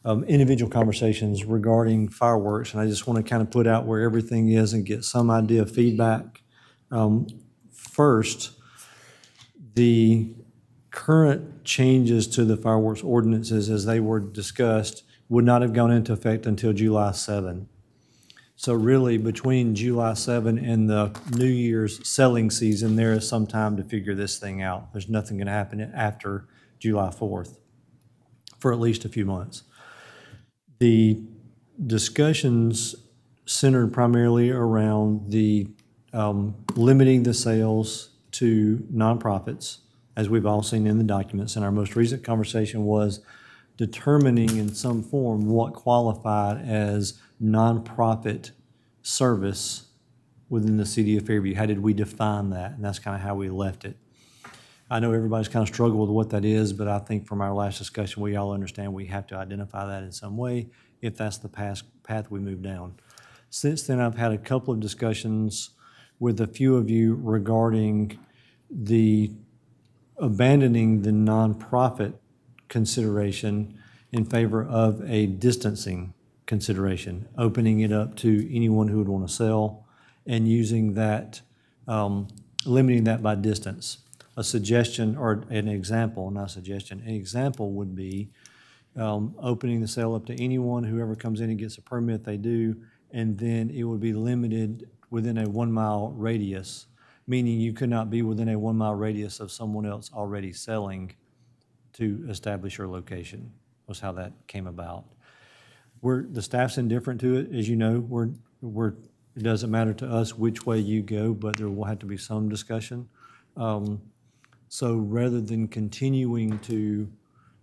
individual conversations regarding fireworks, and I just want to kind of put out where everything is and get some idea of feedback. First, the current changes to the fireworks ordinances as they were discussed would not have gone into effect until July 7. So really, between July 7 and the New Year's selling season, there is some time to figure this thing out. There's nothing going to happen after July 4th for at least a few months. The discussions centered primarily around the limiting the sales to nonprofits, as we've all seen in the documents. And our most recent conversation was determining in some form what qualified as nonprofit service within the city of Fairview. How did we define that? And that's kind of how we left it. I know everybody's kind of struggled with what that is, but I think from our last discussion, we all understand we have to identify that in some way if that's the path we move down. Since then, I've had a couple of discussions with a few of you regarding the abandoning the nonprofit consideration in favor of a distancing consideration, opening it up to anyone who would want to sell and using that, limiting that by distance. A suggestion or an example, not a suggestion, an example would be opening the sale up to anyone, whoever comes in and gets a permit, they do, and then it would be limited within a 1 mile radius, meaning you could not be within a 1 mile radius of someone else already selling to establish your location, was how that came about. The staff's indifferent to it, as you know. It doesn't matter to us which way you go, but there will have to be some discussion. So rather than continuing to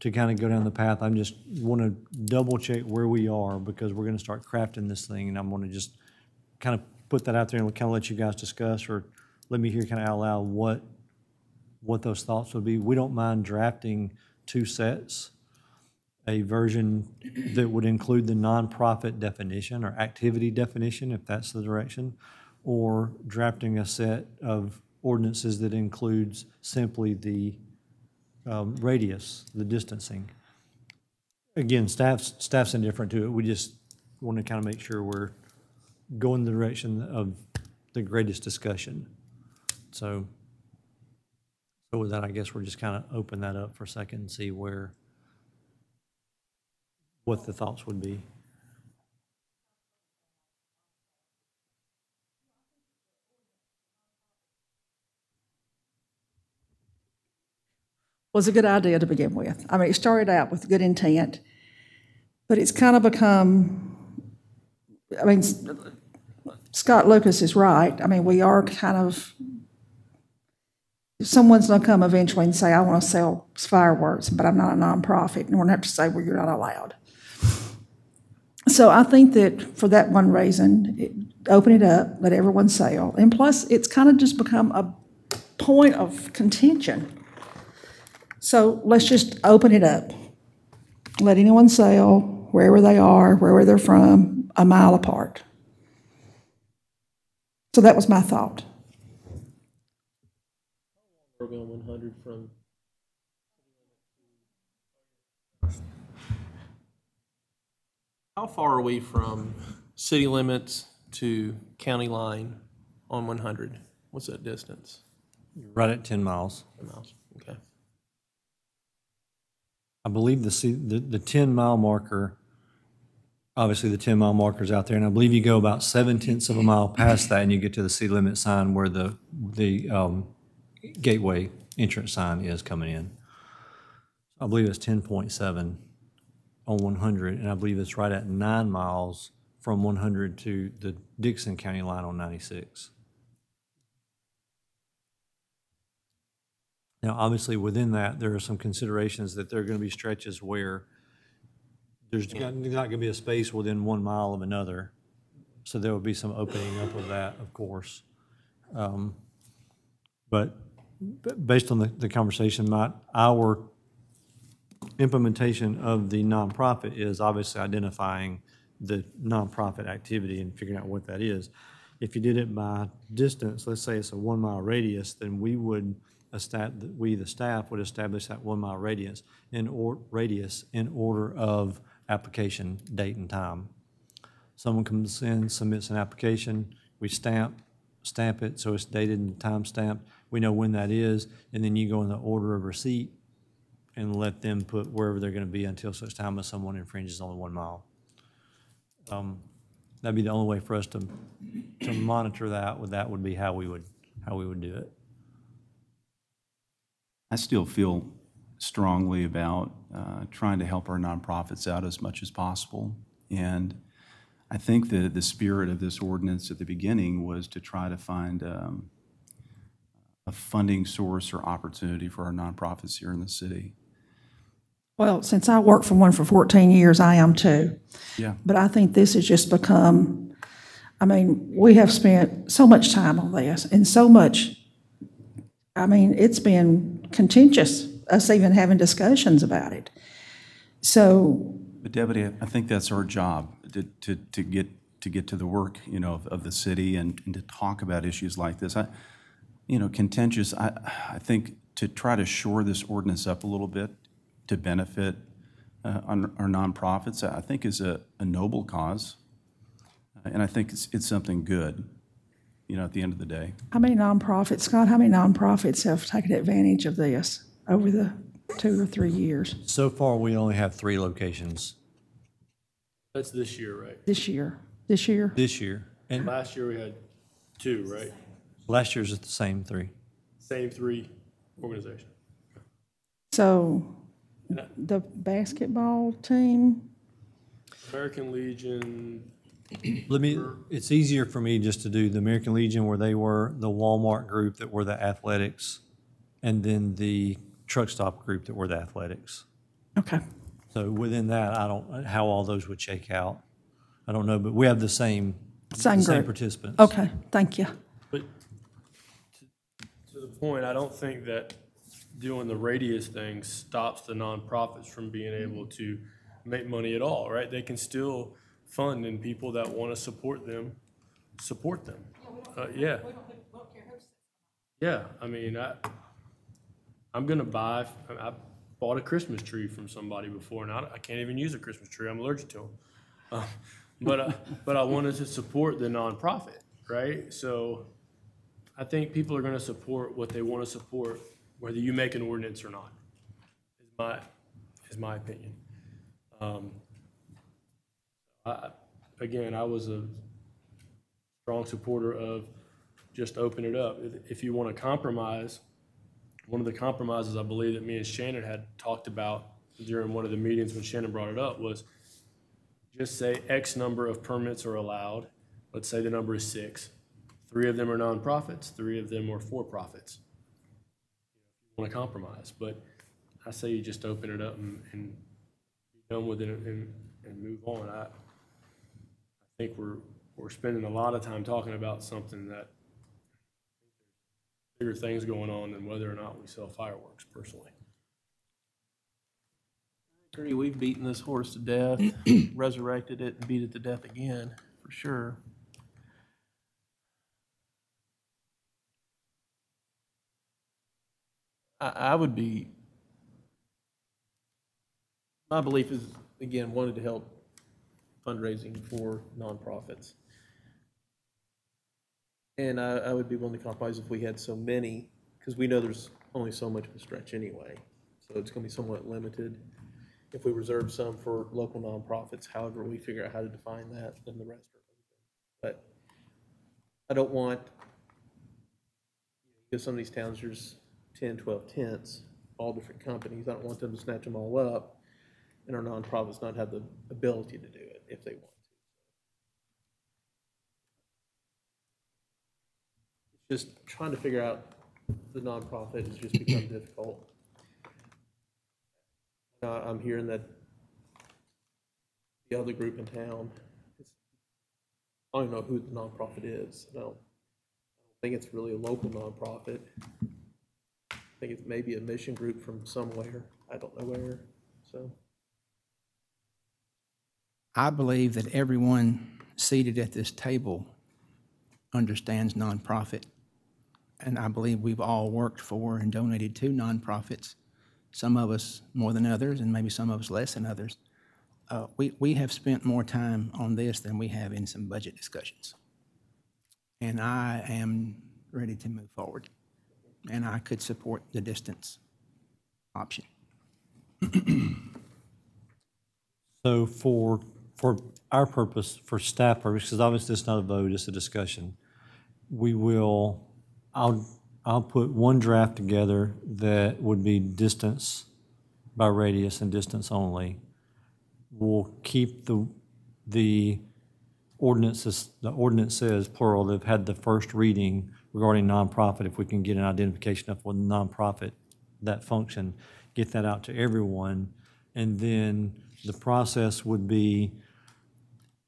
kind of go down the path, I just want to double check where we are, because we're going to start crafting this thing, and I'm going to just kind of put that out there and kind of let you guys discuss, or let me hear kind of out loud what those thoughts would be. We don't mind drafting 2 sets, a version that would include the nonprofit definition or activity definition, if that's the direction, or drafting a set of ordinances that includes simply the radius, the distancing. Again, staff's indifferent to it. We just want to kind of make sure we're going the direction of the greatest discussion. So with that, I guess we're just kind of open that up for a second and see what the thoughts would be. Was a good idea to begin with. I mean, it started out with good intent, but it's kind of become, I mean, Scott Lucas is right. I mean, we are kind of, someone's going to come eventually and say, I want to sell fireworks, but I'm not a nonprofit, and we're going to have to say, well, you're not allowed. So I think that for that one reason, open it up, let everyone sell. And plus, it's kind of just become a point of contention. So let's just open it up. Let anyone sell wherever they are, wherever they're from, a mile apart. So that was my thought. We're going 100 from. How far are we from city limits to county line on 100? What's that distance? Right at 10 miles. 10 miles, okay. I believe the 10-mile marker, obviously the 10-mile marker is out there, and I believe you go about 7/10 of a mile past that and you get to the city limit sign where the gateway entrance sign is coming in. I believe it's 10.7 on 100, and I believe it's right at 9 miles from 100 to the Dixon County line on 96. Now, obviously, within that, there are some considerations that there are going to be stretches where there's not going to be a space within 1 mile of another. So there will be some opening up of that, of course. But based on the conversation, our implementation of the nonprofit is obviously identifying the nonprofit activity and figuring out what that is. If you did it by distance, let's say it's a 1 mile radius, then the staff would establish that 1 mile radius in order of application date and time. Someone comes in, submits an application, we stamp it, so it's dated and time stamped. We know when that is, and then you go in the order of receipt and let them put wherever they're going to be until such time as someone infringes on the 1 mile. That'd be the only way for us to monitor that. That would be how we would do it. I still feel strongly about trying to help our nonprofits out as much as possible. And I think that the spirit of this ordinance at the beginning was to try to find a funding source or opportunity for our nonprofits here in the city. Well, since I worked for one for 14 years, I am too. Yeah. But I think this has just become, I mean, we have spent so much time on this and so much, I mean, it's been contentious, us even having discussions about it. So. But Deputy, I think that's our job, to get to the work, you know, of the city and to talk about issues like this. Contentious, I think to try to shore this ordinance up a little bit to benefit our nonprofits, I think is a noble cause. And I think it's something good, you know, at the end of the day. How many nonprofits, Scott, how many nonprofits have taken advantage of this over the 2 or 3 years? So far, we only have 3 locations That's this year, right? This year? This year? this year. And Last year we had 2, right? last year's at the same 3. Same 3 organizations. So the basketball team, American Legion, It's easier for me just to do the American Legion where they were the Walmart group that were the athletics, and then the truck stop group that were the athletics. okay. So within that, I don't, how all those would shake out. I don't know, but we have the same Group. participants. Okay, thank you. but to the point, I don't think that doing the radius thing stops the nonprofits from being able to make money at all, right? They can still fund, and people that want to support them. Yeah. Yeah, I mean, I'm going to buy, I bought a Christmas tree from somebody before, and I can't even use a Christmas tree. I'm allergic to them. But I wanted to support the nonprofit, right? So I think people are going to support what they want to support, whether you make an ordinance or not, is my opinion. I was a strong supporter of just open it up. If you want to compromise, one of the compromises I believe that me and Shannon had talked about during one of the meetings when Shannon brought it up was just say X number of permits are allowed. Let's say the number is 6. 3 of them are nonprofits, 3 of them are for-profits. You want to compromise, but I say you just open it up and be done with it and move on. I think we're spending a lot of time talking about something that bigger things going on than whether or not we sell fireworks, personally. I agree. We've beaten this horse to death, resurrected it, and beat it to death again, for sure. My belief is, again, wanted to help fundraising for nonprofits. And I would be willing to compromise if we had so many, because we know there's only so much of a stretch anyway. So it's going to be somewhat limited. If we reserve some for local nonprofits, however we figure out how to define that, then the rest are open. But I don't want, because some of these towns, there's 10, 12 tents, all different companies. I don't want them to snatch them all up and our nonprofits not have the ability to do it if they want to. It's just trying to figure out the nonprofit has just become difficult. I'm hearing that the other group in town, I don't even know who the nonprofit is. I don't think it's really a local nonprofit. I think it's maybe a mission group from somewhere. I don't know where. So I believe that everyone seated at this table understands nonprofit, and I believe we've all worked for and donated to nonprofits, some of us more than others, and maybe some of us less than others. we have spent more time on this than we have in some budget discussions. And I am ready to move forward. And I could support the distance option. So for our purpose, for staff purpose, because obviously it's not a vote, it's a discussion, I'll put one draft together that would be distance by radius and distance only. We'll keep the ordinances, the ordinance says, plural, they've had the first reading regarding nonprofit. If we can get an identification of what nonprofit, that function, get that out to everyone. And then the process would be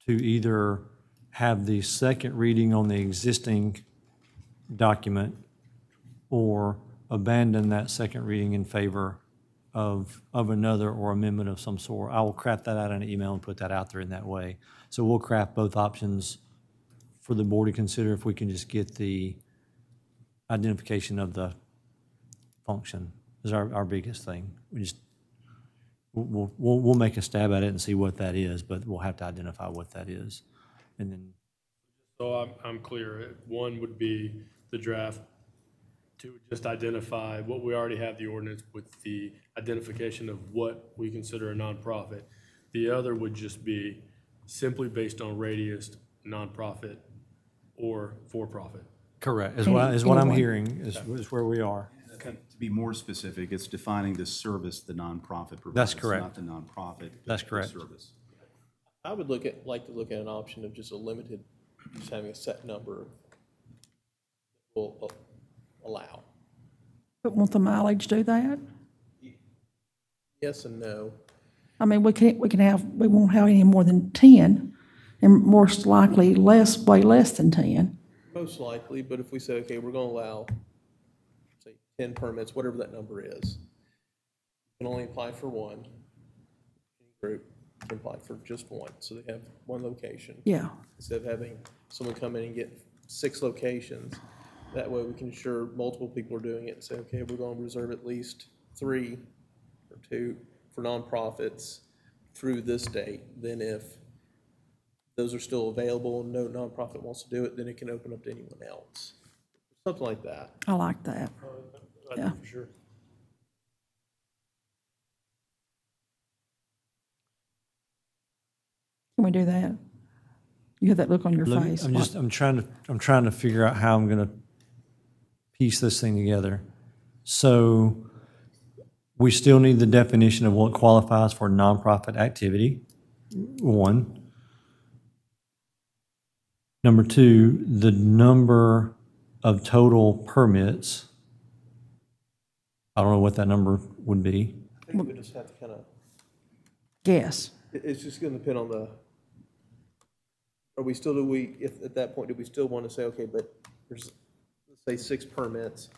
to either have the second reading on the existing document or abandon that second reading in favor of another or amendment of some sort. I will craft that out in an email and put that out there in that way. So we'll craft both options for the board to consider if we can just get the identification of the function is our biggest thing. We'll make a stab at it and see what that is, but we'll have to identify what that is. And then. So I'm clear. One would be the draft to just identify what we already have the ordinance with the identification of what we consider a nonprofit. The other would just be simply based on radius, nonprofit or for-profit. Correct, is what I'm hearing, is where we are. To be more specific, it's defining the service the nonprofit provides. That's correct. Not the nonprofit. That's the correct. Service. I would like to look at an option of just a limited, just having a set number that will allow. But won't the mileage do that? Yes and no. I mean, we won't have any more than 10, and most likely way less than 10. Most likely, but if we say, okay, we're going to allow, say, 10 permits, whatever that number is, you can only apply for one. Any group can apply for just one, so they have one location. Yeah. Instead of having someone come in and get 6 locations, that way we can ensure multiple people are doing it and say, okay, we're going to reserve at least 3 or 2 for nonprofits through this date. Then if those are still available and no nonprofit wants to do it, then it can open up to anyone else. Something like that. I like that. Yeah. For sure. Can we do that? You have that look on your face. I'm trying to figure out how I'm going to piece this thing together. So we still need the definition of what qualifies for nonprofit activity, one. Number 2, the number of total permits. I don't know what that number would be. I think we just have to kind of, Yes. it's just going to depend on the, if at that point, do we still want to say, okay, but there's, let's say 6 permits,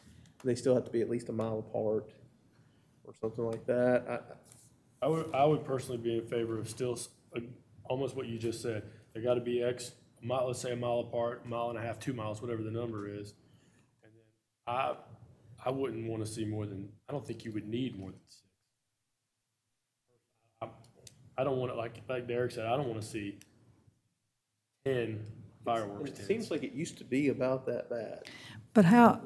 they still have to be at least a mile apart or something like that? I would personally be in favor of still almost what you just said. They got to be X mile, let's say a mile apart, 1.5 miles, 2 miles, whatever the number is. And then I wouldn't want to see more than, I don't think you would need more than 6. I don't want to, like Derek said, I don't want to see 10 fireworks And it tents. seems like it used to be about that bad. But how,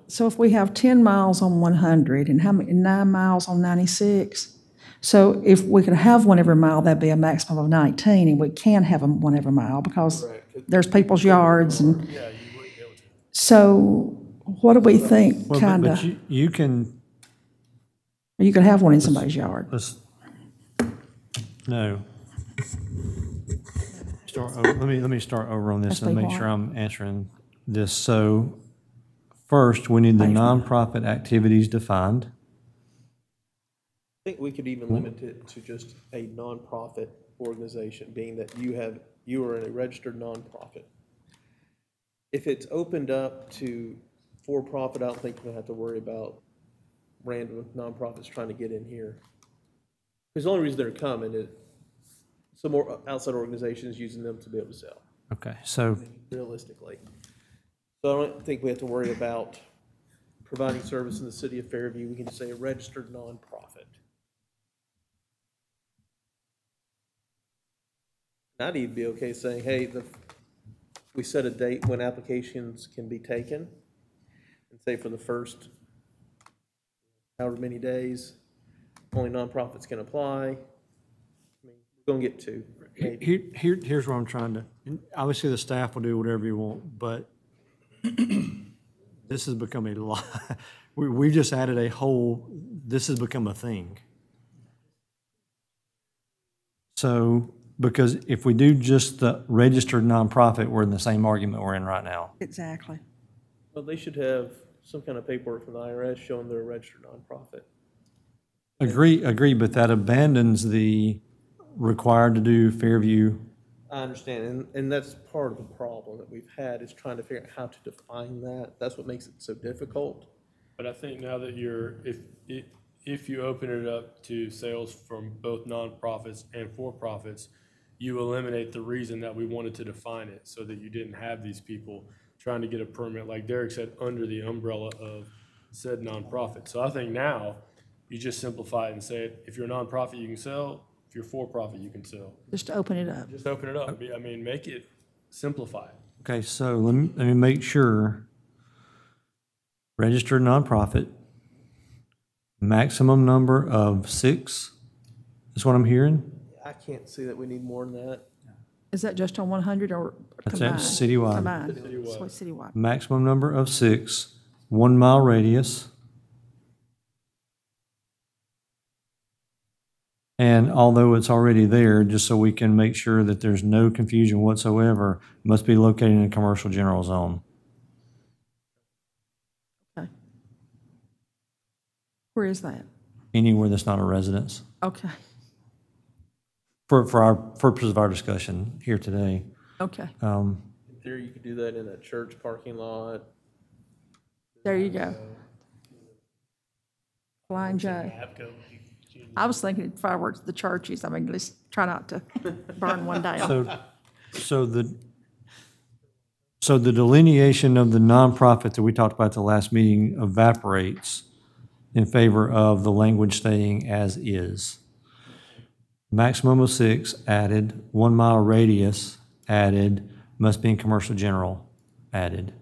so if we have 10 miles on 100 and how many, 9 miles on 96? So if we could have one every mile, that'd be a maximum of 19, and we can have them one every mile because there's people's yards and. Yeah, you wouldn't be able to. So what do we think, Well, kind but of? you can, You could have one in somebody's yard. no. Let me start over on this That's and make big sure one. I'm answering this. So first, we need the nonprofit activities defined. I think we could even limit it to just a nonprofit organization, being that you are a registered nonprofit. If it's opened up to for-profit, I don't think we'll have to worry about random nonprofits trying to get in here. Because the only reason they're coming is some more outside organizations using them to be able to sell, Okay, so realistically. So I don't think we have to worry about providing service in the city of Fairview. We can just say a registered nonprofit. I'd even be okay saying, hey, we set a date when applications can be taken, and say for the first however many days, only nonprofits can apply. I mean, we're gonna get two. maybe. Here's what I'm trying to, and obviously the staff will do whatever you want, but this has become a lot. We just added a whole, this has become a thing. So, because if we do just the registered nonprofit, we're in the same argument we're in right now. Exactly. Well, they should have some kind of paperwork from the IRS showing they're a registered nonprofit. Agree, but that abandons the required to do Fairview. I understand, and that's part of the problem that we've had, is trying to figure out how to define that. That's what makes it so difficult. But I think now that if you open it up to sales from both nonprofits and for-profits, you eliminate the reason that we wanted to define it, so that you didn't have these people trying to get a permit, like Derek said, under the umbrella of said nonprofit. So I think now you just simplify it and say, if you're a nonprofit, you can sell. If you're for-profit, you can sell. Just to open it up. Just open it up. I mean, make it simplify it. Okay, so let me make sure. Registered nonprofit, maximum number of 6 is what I'm hearing. I can't see that we need more than that. Is that just on 100 or That's combined? citywide. Combined. Citywide. So it's citywide. Maximum number of 6, 1 mile radius. And although it's already there, just so we can make sure that there's no confusion whatsoever, must be located in a commercial general zone. Okay. Where is that? Anywhere that's not a residence. Okay, For our purpose of our discussion here today. okay. In theory, you could do that in a church parking lot. There you go. Flying J. I was thinking fireworks at the churches. I mean, let's try not to burn one down. So the delineation of the nonprofit that we talked about at the last meeting evaporates in favor of the language staying as is. Maximum of 6 added, 1 mile radius added, must be in commercial general added.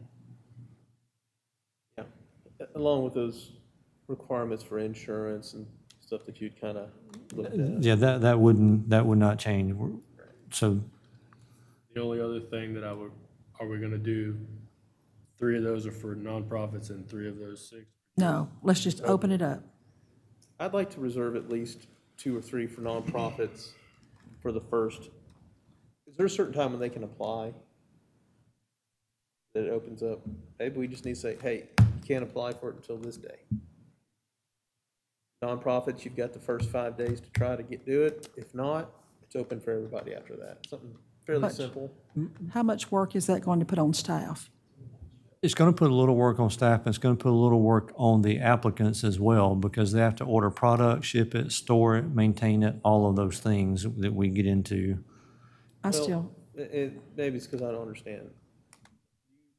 Yeah, along with those requirements for insurance and stuff that you'd kind of looked at. Yeah, that would not change. So The only other thing that are we gonna do, 3 of those are for nonprofits and 3 of those 6? No, let's just open it up. I'd like to reserve at least 2 or 3 for nonprofits for the first. Is there a certain time when they can apply that it opens up? Maybe we just need to say, hey, you can't apply for it until this day. Nonprofits, you've got the first 5 days to try to do it. If not, it's open for everybody after that. Something fairly But- simple. How much work is that going to put on staff? it's going to put a little work on staff, and it's going to put a little work on the applicants as well, because they have to order product, ship it, store it, maintain it, all of those things that we get into. Maybe it's because I don't understand.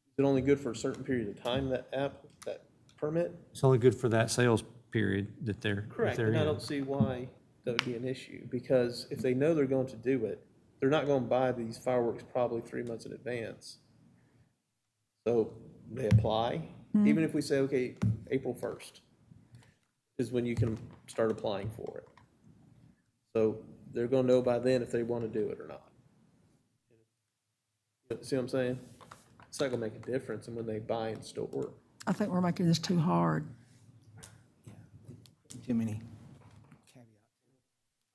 Is it only good for a certain period of time, that permit? It's only good for that sales period that they're Correct, they're and I in. don't see why that would be an issue, because if they know they're going to do it, they're not going to buy these fireworks probably 3 months in advance. So they apply, even if we say, okay, April 1st is when you can start applying for it. So they're going to know by then if they want to do it or not. See what I'm saying? It's not going to make a difference in when they buy and store. I think we're making this too hard. Too many caveats.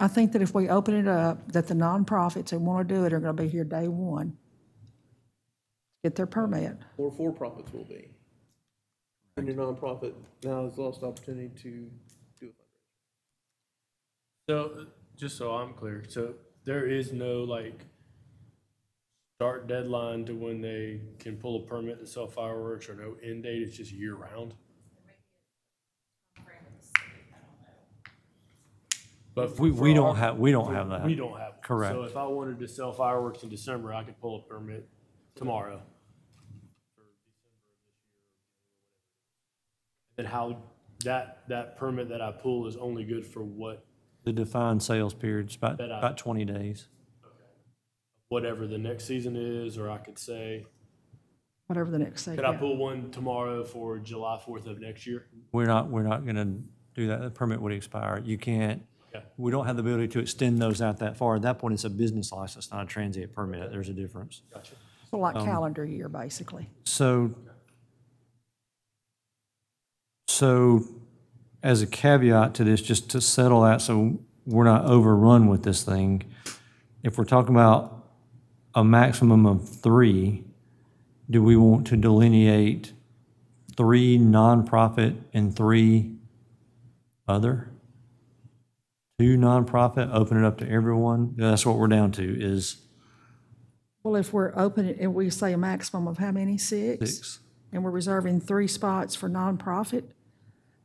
I think that if we open it up, that the nonprofits who want to do it are going to be here day one, get their permit. Or for-profits will be. And your nonprofit now has lost the opportunity to do it. So, just so I'm clear, so there is no like start deadline to when they can pull a permit to sell fireworks, or no end date, it's just year round? But We don't have that. We don't have that. Correct. So if I wanted to sell fireworks in December, I could pull a permit tomorrow. And how that permit that I pull is only good for what? The defined sales period's That I- about 20 days. whatever the next season is, or I could say, Whatever the next could I season. pull one tomorrow for July 4th of next year? We're not gonna do that. The permit would expire. You can't, Okay. we don't have the ability to extend those out that far. At that point, it's a business license, not a transient permit. There's a difference. Gotcha. So like calendar year, basically. So as a caveat to this, just to settle that so we're not overrun with this thing, if we're talking about a maximum of 3, do we want to delineate 3 nonprofit and 3 other? 2 nonprofit, open it up to everyone? That's what we're down to, is Well, if we're open, and we say a maximum of how many, 6? 6. And we're reserving 3 spots for nonprofit,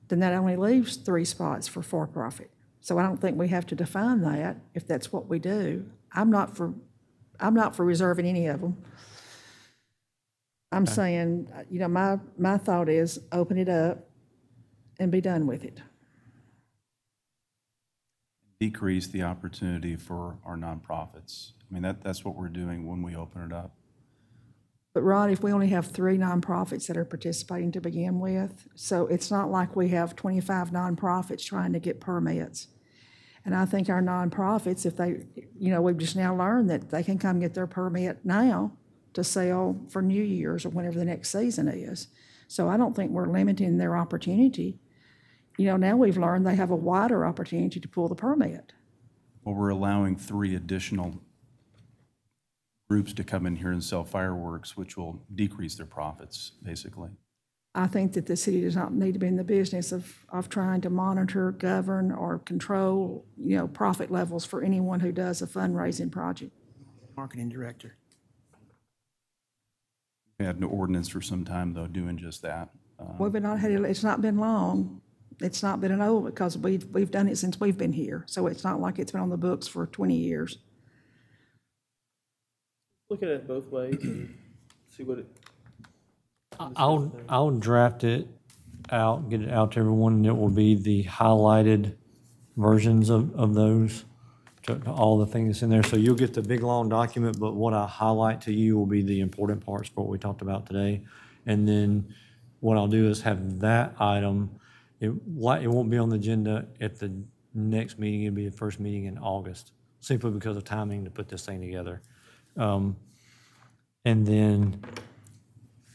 then that only leaves 3 spots for for-profit. So I don't think we have to define that if that's what we do. I'm not for reserving any of them. I'm saying, you know, my thought is open it up and be done with it. Decrease the opportunity for our nonprofits. I mean, that's what we're doing when we open it up. But Rod, if we only have 3 nonprofits that are participating to begin with, so it's not like we have 25 nonprofits trying to get permits. And I think our nonprofits, if they, you know, we've just now learned that they can come get their permit now to sell for New Year's or whenever the next season is. So I don't think we're limiting their opportunity. You know, now we've learned they have a wider opportunity to pull the permit. Well, we're allowing 3 additional groups to come in here and sell fireworks, which will decrease their profits, basically. I think that the city does not need to be in the business of trying to monitor, govern, or control, you know, profit levels for anyone who does a fundraising project. Marketing director. We had an ordinance for some time, though, doing just that. We've not had, it's not been long. It's not been an old, because we've done it since we've been here. So it's not like it's been on the books for 20 years. Look at it both ways and see what it. I'll draft it out, get it out to everyone, and it will be the highlighted versions of those, to all the things that's in there. So you'll get the big, long document, but what I highlight to you will be the important parts for what we talked about today. And then what I'll do is have that item, it won't be on the agenda at the next meeting, it'll be the first meeting in August, simply because of timing to put this thing together. And then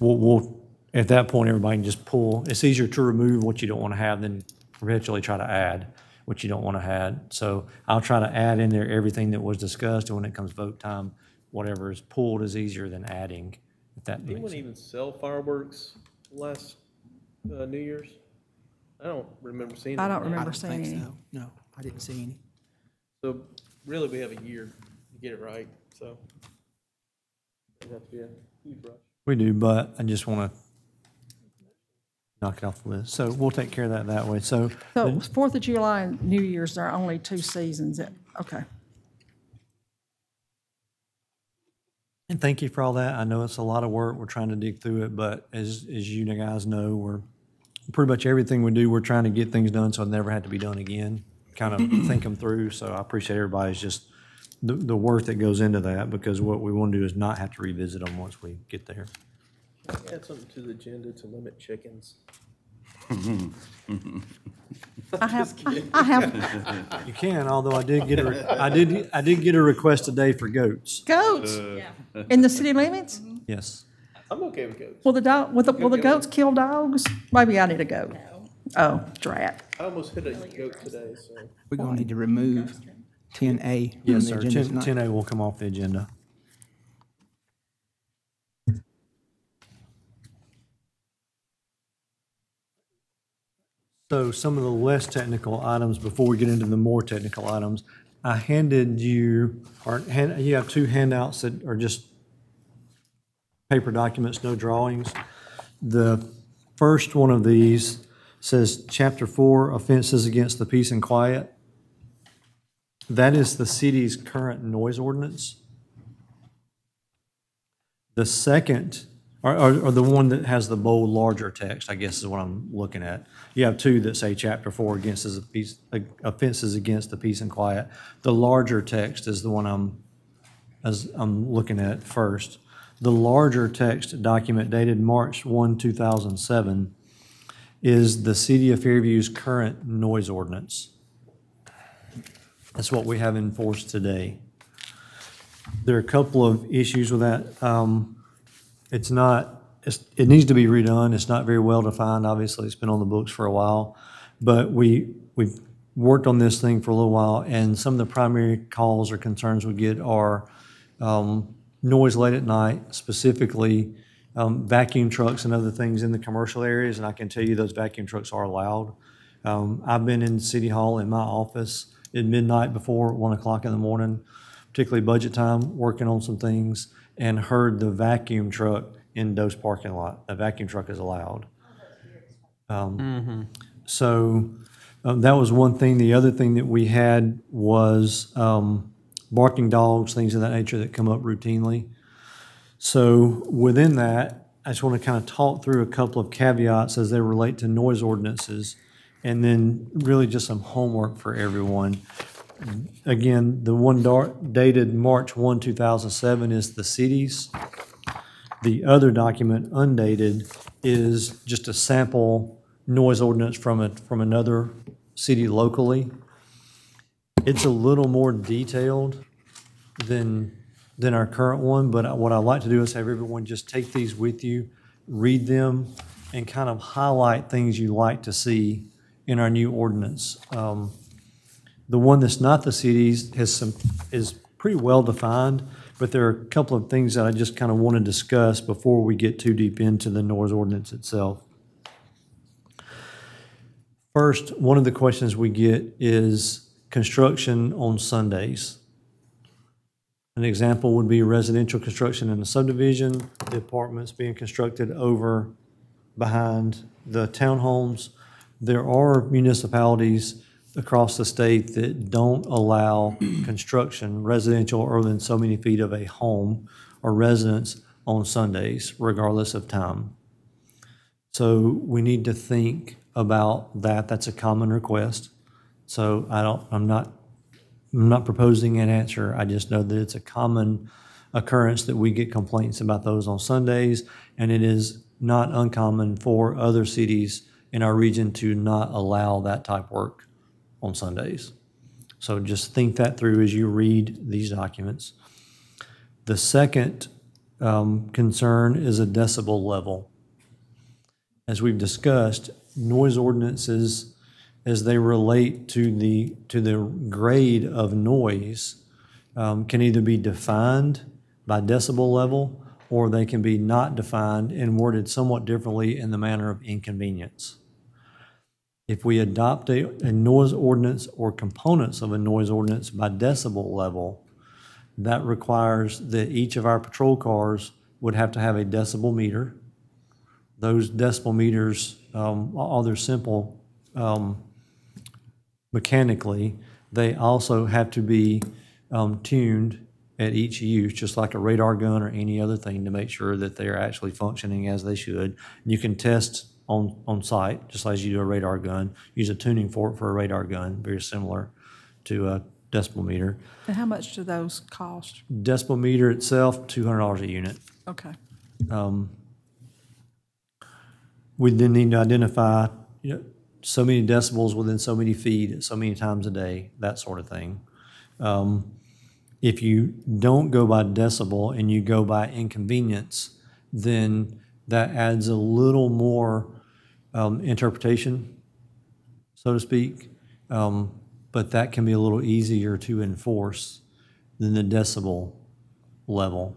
we'll, at that point, everybody can just pull. It's easier to remove what you don't want to have than perpetually try to add what you don't want to add. So I'll try to add in there everything that was discussed, and when it comes vote time, whatever is pulled is easier than adding, if that Did makes anyone sense. even sell fireworks last New Year's? I don't remember seeing. I it. don't I remember don't seeing think any. so. No, I didn't see any. So really, we have a year to get it right, so. It'd have to be a huge rush. We do, but I just want to knock it off the list. So we'll take care of that way. So So 4th of July and New Year's, there are only 2 seasons. Okay. and thank you for all that. I know it's a lot of work. We're trying to dig through it, but as you guys know, we're pretty much everything we do, we're trying to get things done so it never had to be done again. Kind of think them through. So I appreciate everybody's just the work that goes into that, because what we want to do is not have to revisit them once we get there. Add something to the agenda to limit chickens. I have You can, although I did get I did get a request today for goats. goats in the city limits. Yes. I'm okay with goats. Will the goats kill dogs? Maybe I need a goat. Oh, drat. I almost hit a goat today, so. We're going to need to remove 10A from Yes, the sir. agenda 10, tonight. 10A will come off the agenda. So some of the less technical items, before we get into the more technical items, I handed you, you have 2 handouts that are just paper documents, no drawings. The first one of these says Chapter 4, Offenses Against the Peace and Quiet. That is the city's current noise ordinance. The second, or the one that has the bold, larger text, I guess is what I'm looking at. You have 2 that say Chapter 4, Offenses Against the Peace and Quiet. The larger text is the one I'm as I'm looking at first. The larger text document dated March 1, 2007 is the City of Fairview's current noise ordinance. That's what we have in force today. There are a couple of issues with that. It needs to be redone. It's not very well defined. Obviously, it's been on the books for a while, but we've worked on this thing for a little while, and some of the primary calls or concerns we get are noise late at night, specifically vacuum trucks and other things in the commercial areas, and I can tell you those vacuum trucks are allowed. I've been in City Hall in my office at midnight before 1 o'clock in the morning, particularly budget time, working on some things, and heard the vacuum truck in Doe's parking lot. The vacuum truck is allowed. So that was one thing. The other thing that we had was barking dogs, things of that nature that come up routinely. So within that, I just want to kind of talk through a couple of caveats as they relate to noise ordinances, and then really just some homework for everyone. Again, the one dated March 1, 2007 is the city's. The other document, undated, is just a sample noise ordinance from another city locally. It's a little more detailed than our current one, but what I like to do is have everyone just take these with you, read them, and kind of highlight things you like to see in our new ordinance. The one that's not the city's is pretty well defined, but there are a couple of things that I just kind of want to discuss before we get too deep into the noise ordinance itself. First, one of the questions we get is construction on Sundays. An example would be residential construction in a subdivision, the apartments being constructed over behind the townhomes. There are municipalities across the state that don't allow construction, residential, or within so many feet of a home or residence on Sundays, regardless of time. So we need to think about that. That's a common request. So I'm not proposing an answer. I just know that it's a common occurrence that we get complaints about those on Sundays, and it is not uncommon for other cities in our region to not allow that type of work on Sundays. So just think that through as you read these documents. The second concern is a decibel level. As we've discussed, noise ordinances, as they relate to the grade of noise, can either be defined by decibel level, or they can be not defined and worded somewhat differently in the manner of inconvenience. If we adopt a noise ordinance or components of a noise ordinance by decibel level, that requires that each of our patrol cars would have to have a decibel meter. Those decibel meters, although they're simple mechanically, they also have to be tuned at each use, just like a radar gun or any other thing, to make sure that they're actually functioning as they should. You can test on site, just as you do a radar gun. Use a tuning fork for a radar gun, very similar to a decibel meter. And how much do those cost? Decibel meter itself, $200 a unit. Okay. We then need to identify, so many decibels within so many feet, so many times a day, that sort of thing. If you don't go by decibel and you go by inconvenience, then that adds a little more interpretation, so to speak, but that can be a little easier to enforce than the decibel level.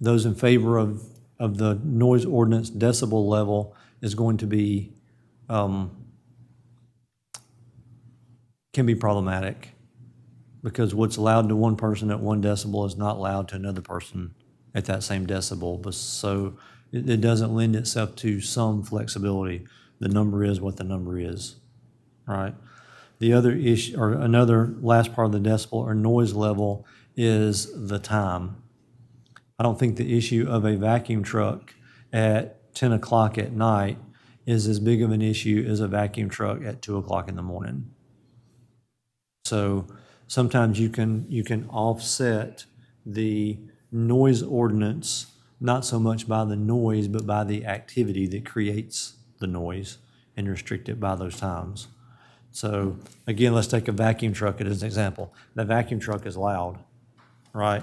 Those in favor of the noise ordinance decibel level is going to be, can be problematic, because what's allowed to one person at 1 decibel is not allowed to another person at that same decibel. But so it doesn't lend itself to some flexibility. The number is what the number is, right? The other issue, or another last part of the decibel or noise level, is the time. I don't think the issue of a vacuum truck at 10 o'clock at night is as big of an issue as a vacuum truck at 2 o'clock in the morning. So sometimes you can offset the noise ordinance, not so much by the noise, but by the activity that creates the noise, and restrict it by those times. So again, let's take a vacuum truck as an example. The vacuum truck is loud, right?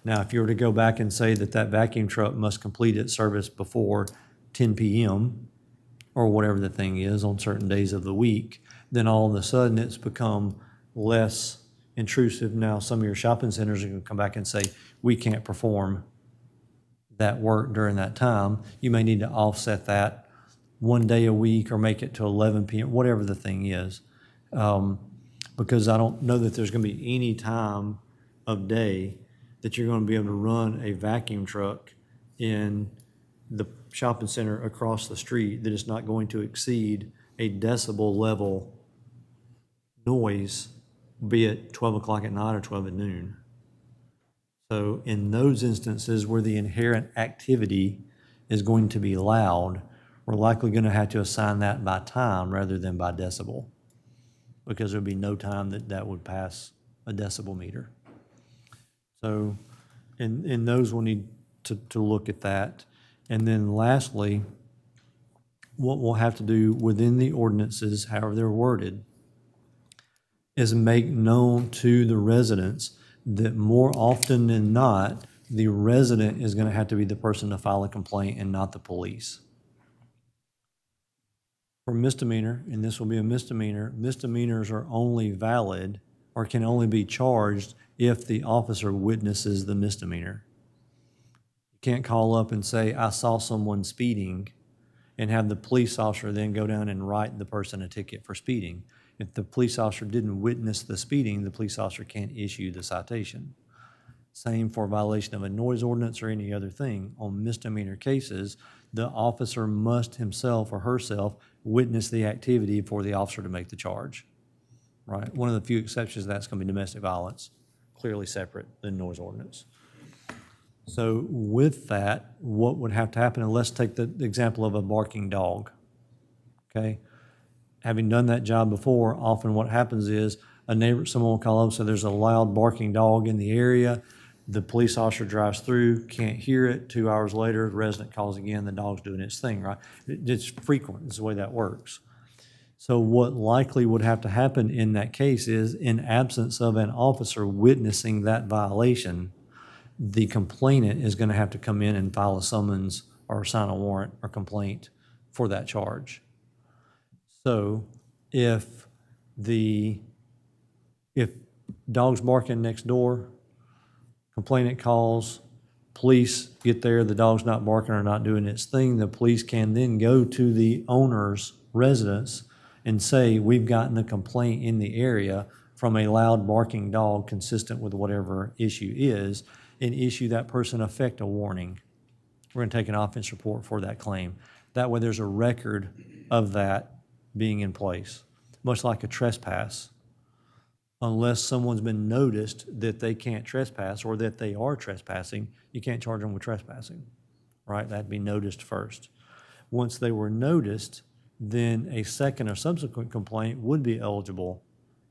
Now, if you were to go back and say that vacuum truck must complete its service before 10 p.m. or whatever the thing is on certain days of the week, then all of a sudden it's become less intrusive. Now, some of your shopping centers are going to come back and say, we can't perform that work during that time. You may need to offset that one day a week or make it to 11 p.m., whatever the thing is. Because I don't know that there's going to be any time of day that you're going to be able to run a vacuum truck in the shopping center across the street that is not going to exceed a decibel level noise, be it 12 o'clock at night or 12 at noon. So in those instances where the inherent activity is going to be loud, we're likely going to have to assign that by time rather than by decibel, because there'd be no time that would pass a decibel meter. So in those, we'll need to look at that. And then lastly, what we'll have to do within the ordinances, however they're worded, is make known to the residents that more often than not, the resident is going to have to be the person to file a complaint and not the police. For misdemeanor, and this will be a misdemeanor, misdemeanors are only valid or can only be charged if the officer witnesses the misdemeanor. You can't call up and say, I saw someone speeding, and have the police officer then go down and write the person a ticket for speeding. If the police officer didn't witness the speeding, the police officer can't issue the citation. Same for violation of a noise ordinance or any other thing. On misdemeanor cases, the officer must himself or herself witness the activity for the officer to make the charge, right? One of the few exceptions to that's going to be domestic violence, clearly separate than noise ordinance. So with that, what would have to happen, and let's take the example of a barking dog, okay? Having done that job before, often what happens is someone will call up and say there's a loud barking dog in the area. The police officer drives through, can't hear it. 2 hours later, the resident calls again, the dog's doing its thing, right? It's frequent, it's the way that works. So what likely would have to happen in that case is, in absence of an officer witnessing that violation, the complainant is going to have to come in and file a summons or sign a warrant or complaint for that charge. So if dog's barking next door, complainant calls, police get there, the dog's not barking or not doing its thing, the police can then go to the owner's residence and say, we've gotten a complaint in the area from a loud barking dog consistent with whatever issue is, and issue that person a warning. We're going to take an offense report for that claim. That way there's a record of that being in place, much like a trespass. Unless someone's been noticed that they can't trespass or that they are trespassing, you can't charge them with trespassing, right? That'd be noticed first. Once they were noticed, then a second or subsequent complaint would be eligible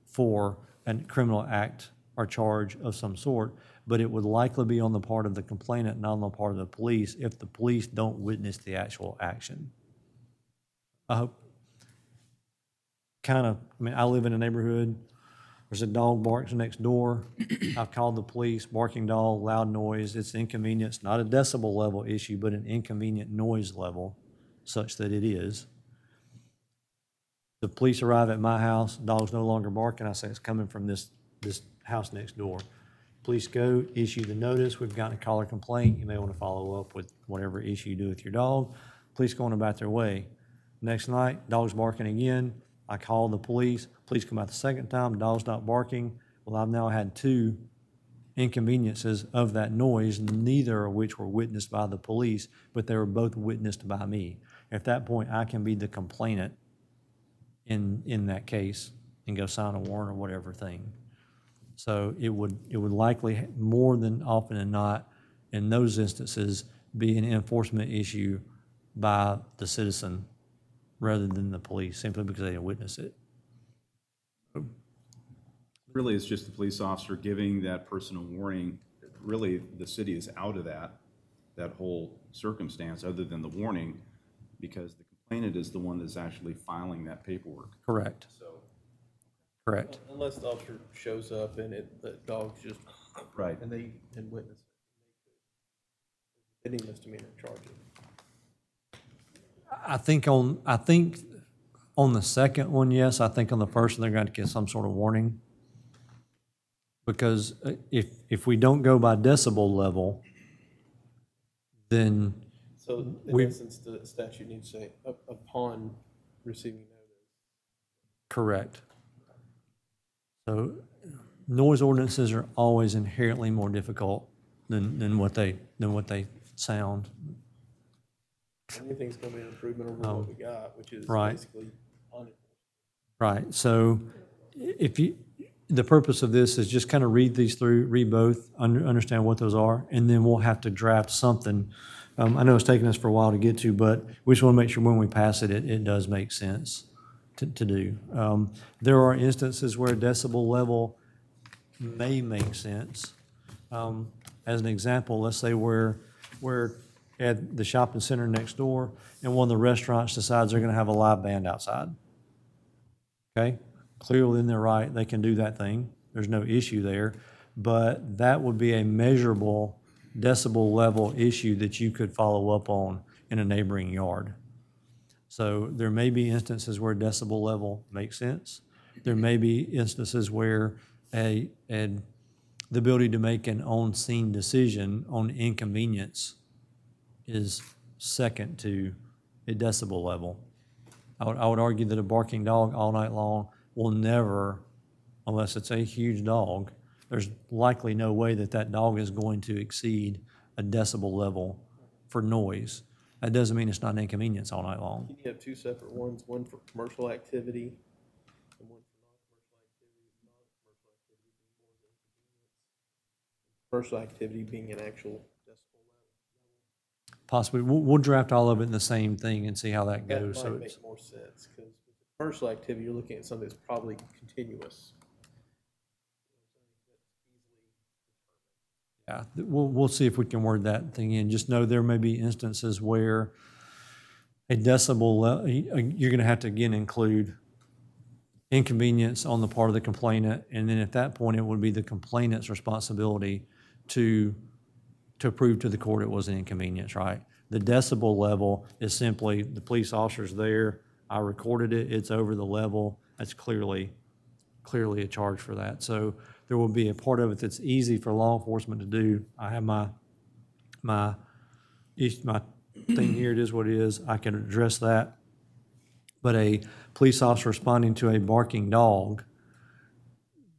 for a criminal act or charge of some sort, but it would likely be on the part of the complainant, not on the part of the police, if the police don't witness the actual action. I hope, I live in a neighborhood, there's a dog barks next door. I've called the police, barking dog, loud noise. It's inconvenience, not a decibel level issue, but an inconvenient noise level such that it is. The police arrive at my house, dog's no longer barking. I say it's coming from this house next door. Police go, issue the notice. We've gotten a caller complaint. You may want to follow up with whatever issue you do with your dog. Police going about their way. Next night, dog's barking again. I call the police. Police come out the second time, dog's not barking. Well, I've now had 2 inconveniences of that noise, neither of which were witnessed by the police, but they were both witnessed by me. At that point, I can be the complainant in that case and go sign a warrant or whatever thing. So it would likely, more than often than not, in those instances, be an enforcement issue by the citizen rather than the police, simply because they didn't witness it. Really, it's just the police officer giving that person a warning. Really, the city is out of that whole circumstance, other than the warning, because the complainant is the one that's actually filing that paperwork. Correct, So, correct. Unless the officer shows up and the dog's just, right. and witness it. Any misdemeanor charges. I think on the second one, yes. I think on the first one, they're going to get some sort of warning. Because if we don't go by decibel level, then So in essence, the statute needs to say upon receiving notice. correct. So noise ordinances are always inherently more difficult than what they sound. Anything's gonna be an improvement over what we got, which is right. basically unenforced. Right. So the purpose of this is just kind of read these through, read both, understand what those are, and then we'll have to draft something. I know it's taken us for a while to get to, but we just want to make sure when we pass it, it does make sense to do. There are instances where decibel level may make sense. As an example, let's say we're at the shopping center next door, and one of the restaurants decides they're going to have a live band outside. Okay? Clearly within their right, they can do that thing. There's no issue there. But that would be a measurable decibel level issue that you could follow up on in a neighboring yard. So there may be instances where decibel level makes sense. There may be instances where the ability to make an on-scene decision on inconvenience is second to a decibel level. I would argue that a barking dog all night long will never, unless it's a huge dog, there's likely no way that dog is going to exceed a decibel level for noise. That doesn't mean it's not an inconvenience all night long. You have two separate ones, one for commercial activity and one for non-commercial activity. Non-commercial activity being more than inconvenience. Commercial activity being an actual decibel level. Possibly, we'll draft all of it in the same thing and see how that goes. That So might it's, make more sense, because with commercial activity, you're looking at something that's probably continuous. yeah, we'll see if we can word that thing in. Just know there may be instances where a decibel, you're going to have to again include inconvenience on the part of the complainant, and then at that point, it would be the complainant's responsibility to prove to the court it was an inconvenience, right? The decibel level is simply the police officer's there, I recorded it, it's over the level, that's clearly a charge for that. So there will be a part of it that's easy for law enforcement to do. I have my thing here, it is what it is, I can address that. But a police officer responding to a barking dog,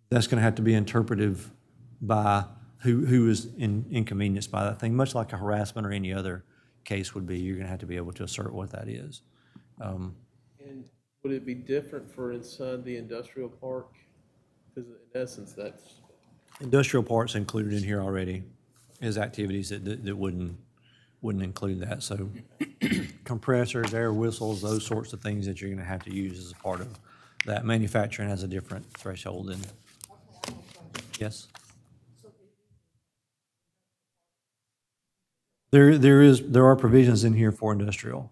that's going to have to be interpretive by who is inconvenienced by that thing, much like a harassment or any other case would be. You're going to have to be able to assert what that is. And would it be different for inside the industrial park? Because in essence, that's... Industrial parts included in here already as activities that wouldn't include that. So compressors, air whistles, those sorts of things that you're going to have to use as a part of that. Manufacturing has a different threshold than. Yes? There are provisions in here for industrial.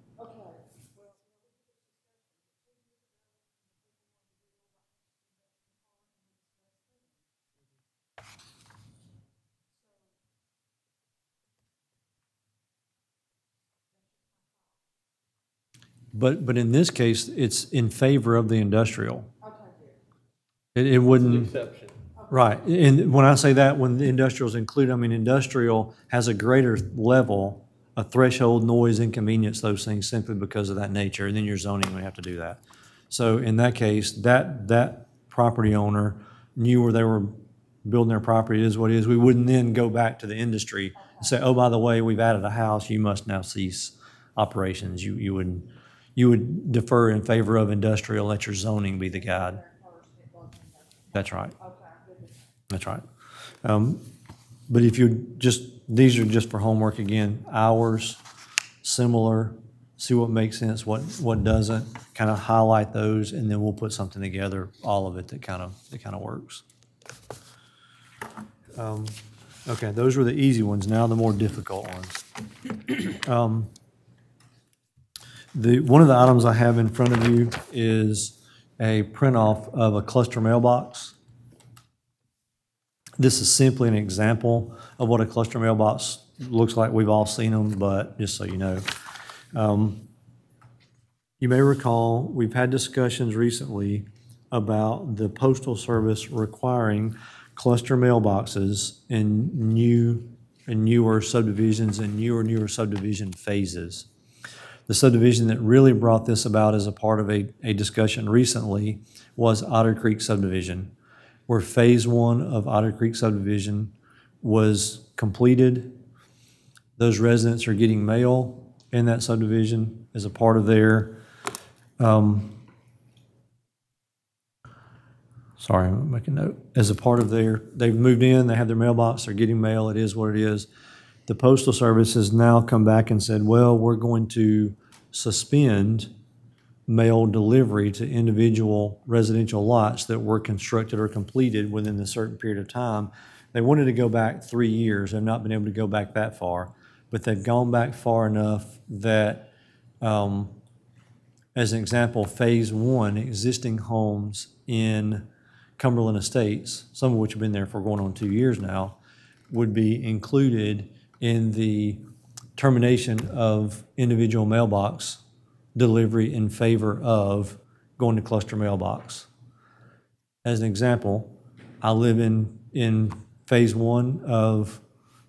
But in this case, it's in favor of the industrial. It wouldn't. Exception. Right, and when I say that, when the industrial is included, I mean industrial has a greater level of threshold, noise, inconvenience, those things simply because of that nature, and then your zoning would have to do that. So in that case, that property owner knew where they were building their property, it is what it is. We wouldn't then go back to the industry and say, oh, by the way, we've added a house, you must now cease operations. You would defer in favor of industrial, let your zoning be the guide. That's right. That's right. But if you these are just for homework again, hours, similar, see what makes sense, what doesn't, kind of highlight those, and then we'll put something together, all of it that kind of works. Okay, those were the easy ones. Now the more difficult ones. One of the items I have in front of you is a print-off of a cluster mailbox. This is simply an example of what a cluster mailbox looks like. We've all seen them, but just so you know. You may recall, we've had discussions recently about the Postal Service requiring cluster mailboxes in newer subdivisions and newer subdivision phases. The subdivision that really brought this about as a part of a discussion recently was Otter Creek Subdivision, where Phase 1 of Otter Creek Subdivision was completed. Those residents are getting mail in that subdivision as a part of their, sorry, I'm making a note. As a part of their, they've moved in, they have their mailbox, they're getting mail, it is what it is. The Postal Service has now come back and said, well, we're going to suspend mail delivery to individual residential lots that were constructed or completed within a certain period of time. They wanted to go back 3 years. They've not been able to go back that far, but they've gone back far enough that, as an example, Phase 1, existing homes in Cumberland Estates, some of which have been there for going on 2 years now, would be included in the termination of individual mailbox delivery in favor of going to cluster mailbox. As an example, I live in Phase 1 of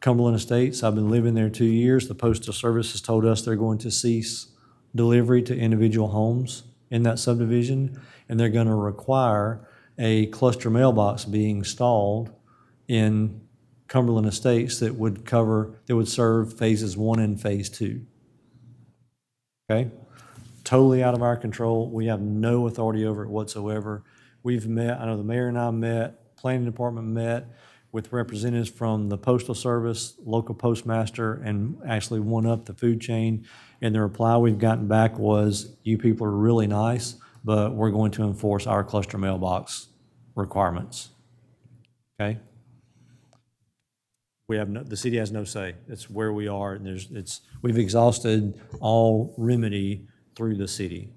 Cumberland Estates. I've been living there 2 years. The Postal Service has told us they're going to cease delivery to individual homes in that subdivision, and they're going to require a cluster mailbox be installed in Cumberland Estates that would serve Phases 1 and Phase 2. Okay? Totally out of our control. We have no authority over it whatsoever. We've met, I know the mayor and I met, planning department met with representatives from the Postal Service, local postmaster, and actually one up the food chain. And the reply we've gotten back was, you people are really nice, but we're going to enforce our cluster mailbox requirements. Okay? We have no, the city has no say. It's where we are, and we've exhausted all remedy through the city.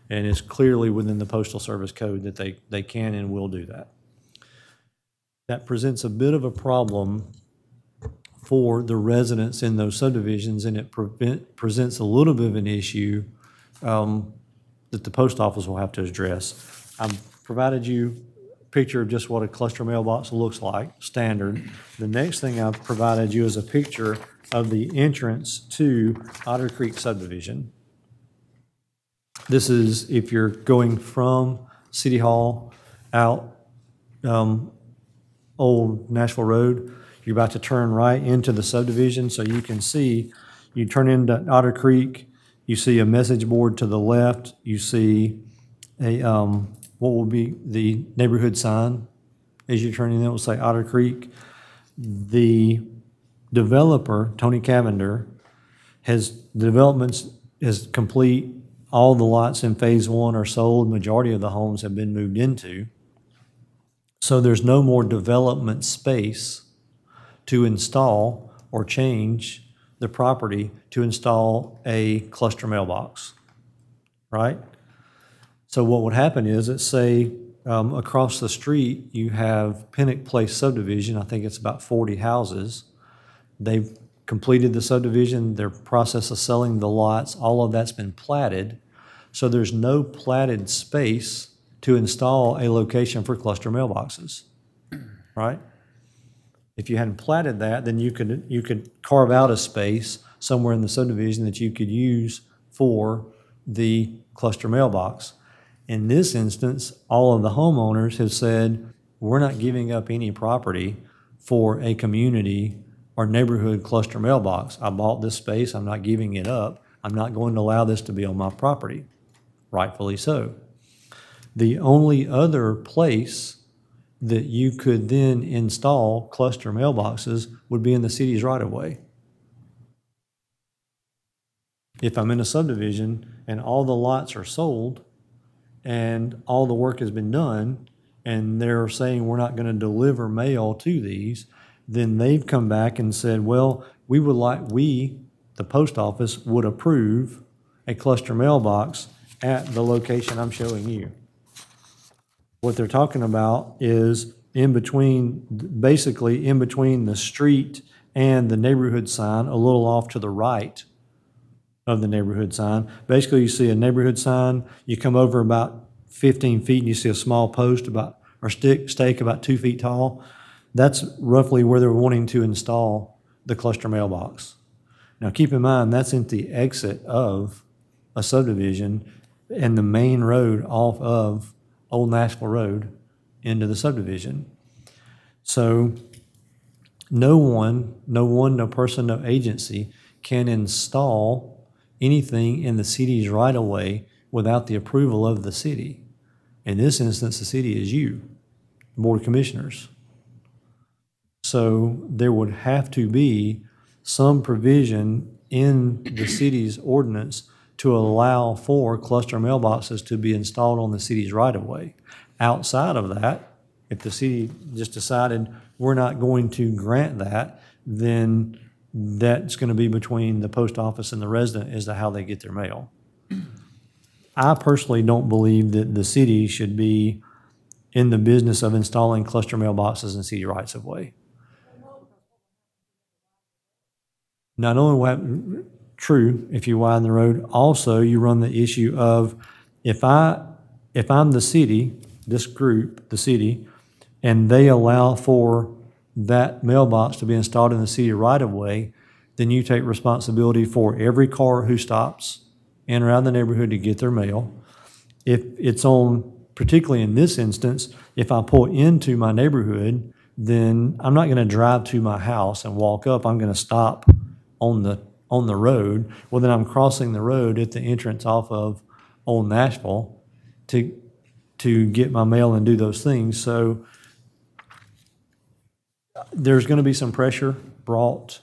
And it's clearly within the Postal Service code that they can and will do that. That presents a bit of a problem for the residents in those subdivisions, and it presents a little bit of an issue that the post office will have to address. I've provided you a picture of just what a cluster mailbox looks like, standard. The next thing I've provided you is a picture of the entrance to Otter Creek Subdivision. This is if you're going from City Hall out Old Nashville Road, you're about to turn right into the subdivision, so you can see, you turn into Otter Creek, you see a message board to the left, you see a, what will be the neighborhood sign. As you turn in, it will say Otter Creek. The developer, Tony Cavender, the developments is complete. All the lots in Phase 1 are sold. Majority of the homes have been moved into. So there's no more development space to install or change the property to install a cluster mailbox, right? So what would happen is, let's say across the street you have Pinnock Place subdivision. I think it's about 40 houses. They've completed the subdivision. They're process of selling the lots. All of that's been platted. So there's no platted space to install a location for cluster mailboxes, right? If you hadn't platted that, then you could carve out a space somewhere in the subdivision that you could use for the cluster mailbox. In this instance, all of the homeowners have said, we're not giving up any property for a community or neighborhood cluster mailbox. I bought this space, I'm not giving it up. I'm not going to allow this to be on my property. Rightfully so. The only other place that you could then install cluster mailboxes would be in the city's right-of-way. If I'm in a subdivision and all the lots are sold and all the work has been done and they're saying we're not going to deliver mail to these, then they've come back and said, well, the post office would approve a cluster mailbox at the location I'm showing you. What they're talking about is basically in between the street and the neighborhood sign, a little off to the right of the neighborhood sign. Basically, you see a neighborhood sign, you come over about 15 feet and you see a small post stake about 2 feet tall. That's roughly where they're wanting to install the cluster mailbox. Now, keep in mind, that's at the exit of a subdivision and the main road off of Old Nashville Road into the subdivision. So no person, no agency can install anything in the city's right-of-way without the approval of the city. In this instance, the city is you, the Board of Commissioners. So there would have to be some provision in the city's ordinance to allow for cluster mailboxes to be installed on the city's right-of-way. Outside of that, if the city just decided we're not going to grant that, then that's going to be between the post office and the resident as to how they get their mail. I personally don't believe that the city should be in the business of installing cluster mailboxes in city rights-of-way. Not only true, if you widen the road, also you run the issue of if I'm the city, this group, the city, and they allow for that mailbox to be installed in the city right-of-way, then you take responsibility for every car who stops in and around the neighborhood to get their mail. If it's particularly in this instance, if I pull into my neighborhood, then I'm not going to drive to my house and walk up. I'm going to stop on the road. Well, then I'm crossing the road at the entrance off of Old Nashville to get my mail and do those things. So there's going to be some pressure brought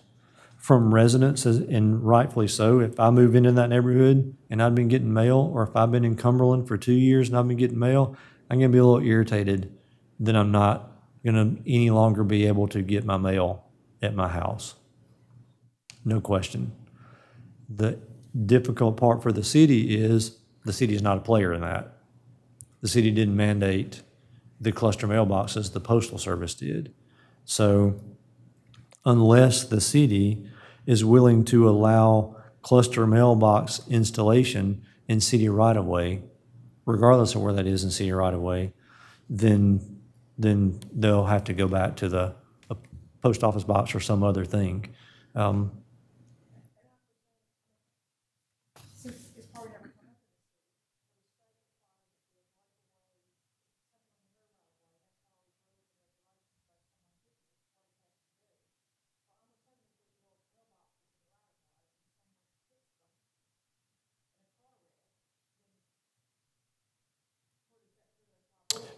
from residents, and rightfully so. If I move into that neighborhood and I've been getting mail, or if I've been in Cumberland for 2 years and I've been getting mail, I'm going to be a little irritated that I'm not going to any longer be able to get my mail at my house. No question. The difficult part for the city is the city is not a player in that. The city didn't mandate the cluster mailboxes, the Postal Service did. So unless the city is willing to allow cluster mailbox installation in city right-of-way, regardless of where that is in city right-of-way, then they'll have to go back to a post office box or some other thing.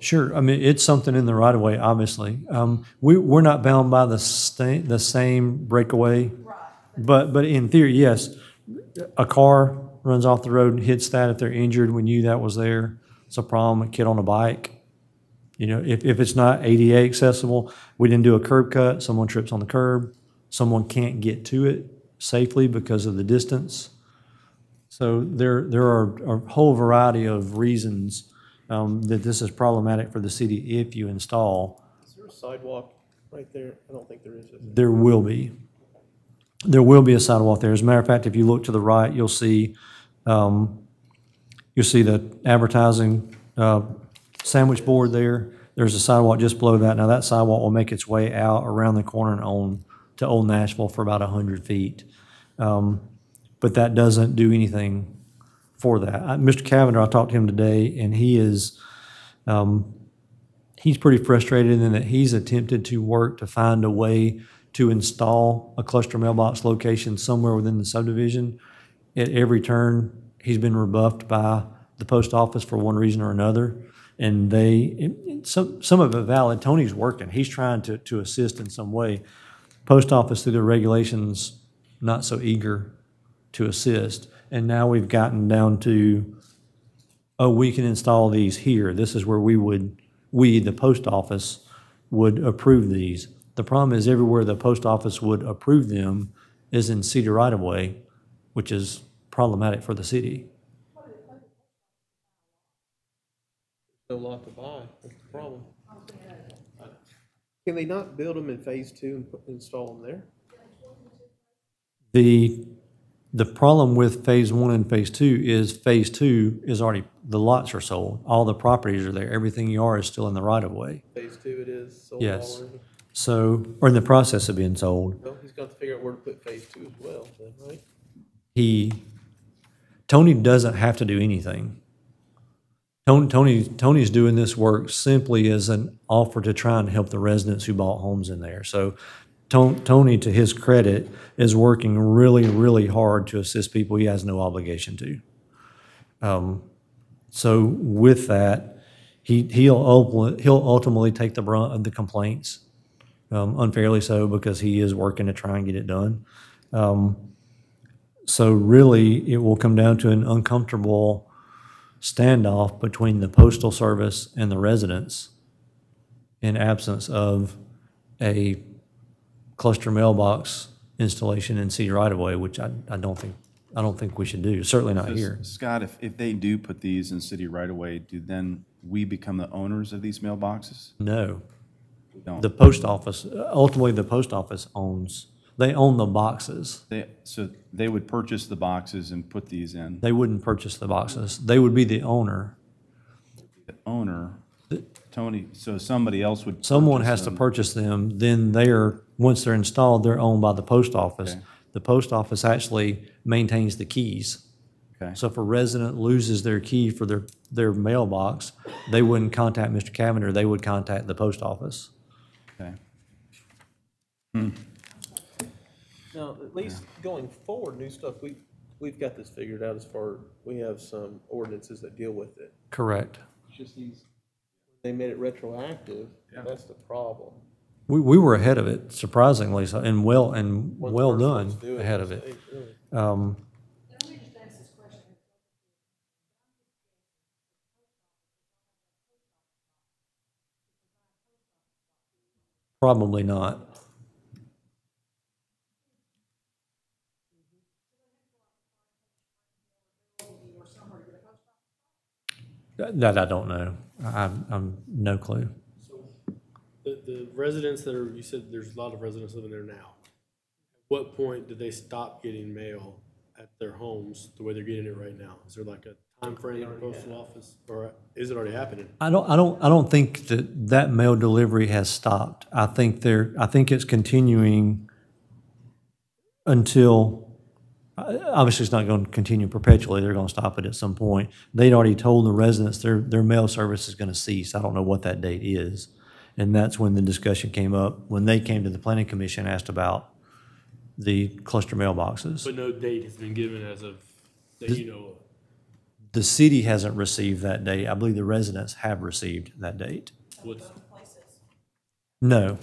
Sure. I mean, it's something in the right of way, obviously. We're not bound by the same breakaway. Right. But in theory, yes, a car runs off the road and hits that. If they're injured, we knew that was there. It's a problem. A kid on a bike. You know, if it's not ADA accessible, we didn't do a curb cut. Someone trips on the curb. Someone can't get to it safely because of the distance. So there are a whole variety of reasons that this is problematic for the city if you install. Is there a sidewalk right there? I don't think there is. There will be. There will be a sidewalk there. As a matter of fact, if you look to the right, you'll see the advertising sandwich board there. There's a sidewalk just below that. Now that sidewalk will make its way out around the corner and to Old Nashville for about 100 feet. But that doesn't do anything for that. Mr. Cavender, I talked to him today, and he's pretty frustrated in that he's attempted to work to find a way to install a cluster mailbox location somewhere within the subdivision. At every turn, he's been rebuffed by the post office for one reason or another, and some of it valid. Tony's working. He's trying to assist in some way. Post office, through their regulations, not so eager to assist. And now we've gotten down to, we can install these here. This is where we, the post office, would approve these. The problem is everywhere the post office would approve them is in city right-of-way, which is problematic for the city. No lot to buy, that's the problem. Can they not build them in phase two and install them there? The problem with phase one and phase two is already, the lots are sold. All the properties are there. Everything you are is still in the right-of-way. Phase two it is sold Yes. already? So, or in the process of being sold. Well, he's got to figure out where to put phase two as well, then, right? Tony doesn't have to do anything. Tony's doing this work simply as an offer to try and help the residents who bought homes in there. So Tony, to his credit, is working really, really hard to assist people he has no obligation to. So with that, he'll ultimately take the brunt of the complaints, unfairly so, because he is working to try and get it done. So really, it will come down to an uncomfortable standoff between the Postal Service and the residents in absence of a cluster mailbox installation in city right-of-way, which I don't think we should do, certainly not here. Scott, if they do put these in city right-of-way, do then we become the owners of these mailboxes? No. We don't. The post office, ultimately, the post office they own the boxes. So they would purchase the boxes and put these in. They wouldn't purchase the boxes. They would be the owner. The owner, Tony, so somebody else would. Someone purchase has to them. purchase them, then once they're installed, they're owned by the post office. Okay. The post office actually maintains the keys. Okay. So if a resident loses their key for their mailbox, they wouldn't contact Mr. Cavender, they would contact the post office. Okay. Now, at least going forward, new stuff, we've got this figured out as far, we have some ordinances that deal with it. Correct. It's just they made it retroactive, that's the problem. We were ahead of it, surprisingly, so, and well Once done persons do ahead of it's it. really- Probably not. That I don't know. I'm no clue. The residents that are, you said there's a lot of residents living there now. What point did they stop getting mail at their homes the way they're getting it right now? Is there like a time frame in the postal office, or is it already happening? I don't think that mail delivery has stopped. I think it's continuing until, obviously it's not going to continue perpetually. They're going to stop it at some point. They'd already told the residents their mail service is going to cease. I don't know what that date is. And that's when the discussion came up, when they came to the planning commission, asked about the cluster mailboxes. But no date has been given as of, that you know of. The city hasn't received that date. I believe the residents have received that date. What's, No.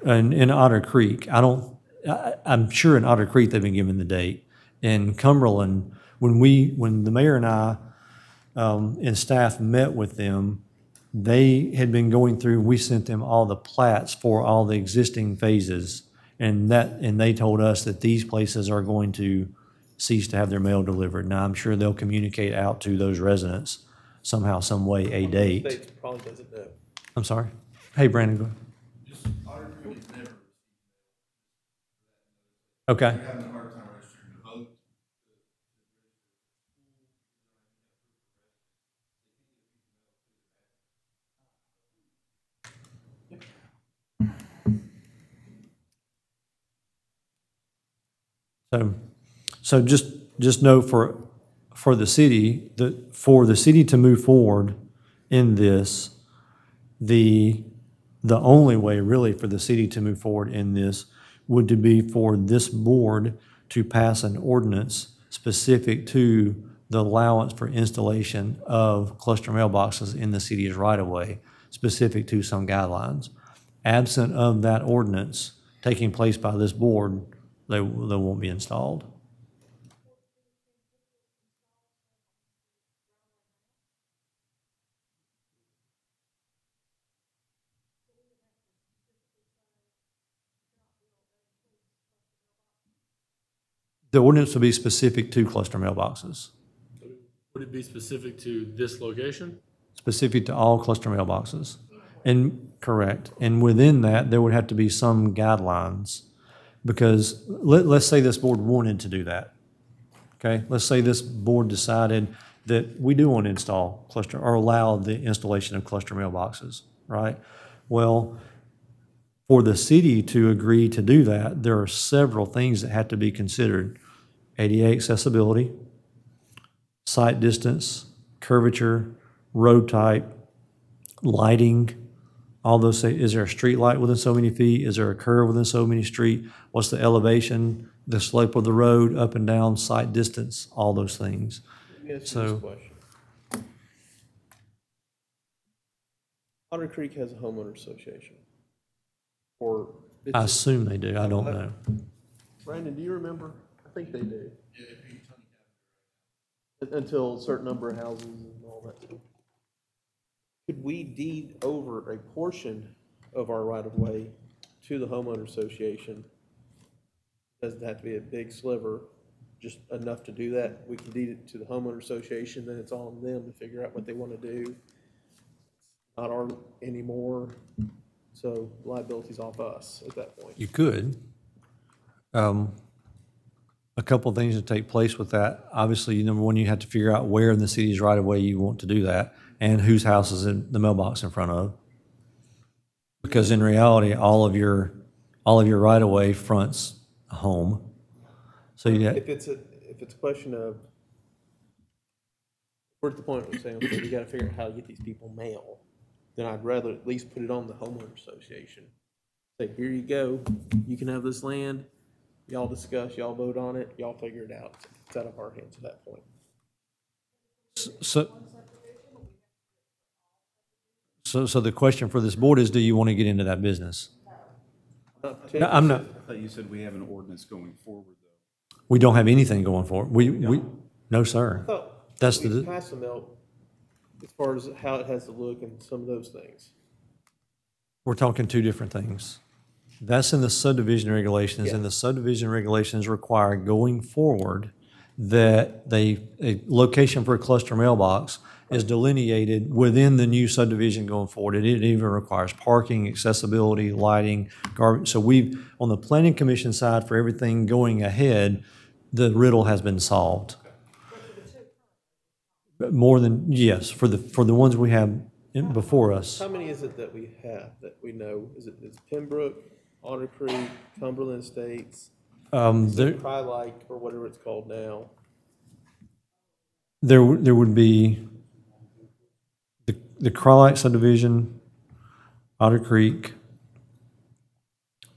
And in Otter Creek, I'm sure in Otter Creek they've been given the date. In Cumberland, when the mayor and I and staff met with them, they had been going through, we sent them all the plats for all the existing phases. And they told us that these places are going to cease to have their mail delivered. Now, I'm sure they'll communicate out to those residents somehow, some way, a date. States probably doesn't know. I'm sorry? Hey, Brandon, go ahead. Just Otter Creek has never. Okay. They're having a hard time registering to vote. So just know for the city, for the city to move forward in this, the only way really for the city to move forward in this would to be for this board to pass an ordinance specific to the allowance for installation of cluster mailboxes in the city's right-of-way, specific to some guidelines. Absent of that ordinance taking place by this board, they won't be installed. The ordinance would be specific to cluster mailboxes, Would it be specific to this location? specific to all cluster mailboxes. And, correct. And within that, there would have to be some guidelines, because let's say this board wanted to do that. Okay? Let's say this board decided that we do want to install cluster, or allow the installation of cluster mailboxes, right? Well, for the city to agree to do that, there are several things that have to be considered. ADA accessibility, sight distance, curvature, road type, lighting, all those things. Is there a street light within so many feet? Is there a curve within so many feet? What's the elevation, the slope of the road, up and down, sight distance, all those things. Let me ask you So- this question. Otter Creek has a homeowner association. Or, I it's, assume they do, I don't know. Brandon, do you remember? I think they do. Until a certain number of houses and all that stuff. Could we deed over a portion of our right-of-way to the homeowner association? Doesn't have to be a big sliver, just enough to do that. We can deed it to the homeowner association, then it's on them to figure out what they want to do. Not our anymore, so liability's off us at that point. You could. A couple of things that take place with that. Obviously, number one, you have to figure out where in the city's right of way you want to do that, and whose house is in the mailbox in front of. Because in reality, all of your right of way fronts a home. So If it's a question of, we're at the point where we're saying, okay, we gotta figure out how to get these people mail, then I'd rather at least put it on the homeowner association. Say, here you go, you can have this land, y'all discuss, y'all vote on it, y'all figure it out. It's out of our hands at that point. So the question for this board is, do you want to get into that business? No, I'm not. I thought you said we have an ordinance going forward, though. We don't have anything going for it. No, sir. I thought That's we the, passed them out as far as how it has to look and some of those things. we're talking two different things. That's in the subdivision regulations, and Yeah. the subdivision regulations require going forward that a location for a cluster mailbox is delineated within the new subdivision going forward. It even requires parking, accessibility, lighting, garbage. So on the planning commission side, for everything going ahead, the riddle has been solved. More than, yes, for the ones we have before us. How many is it that we have that we know? It's Pembroke, Otter Creek, Cumberland Estates, There Cry-like, or whatever it's called now? there would be the Crowlite subdivision, Otter Creek,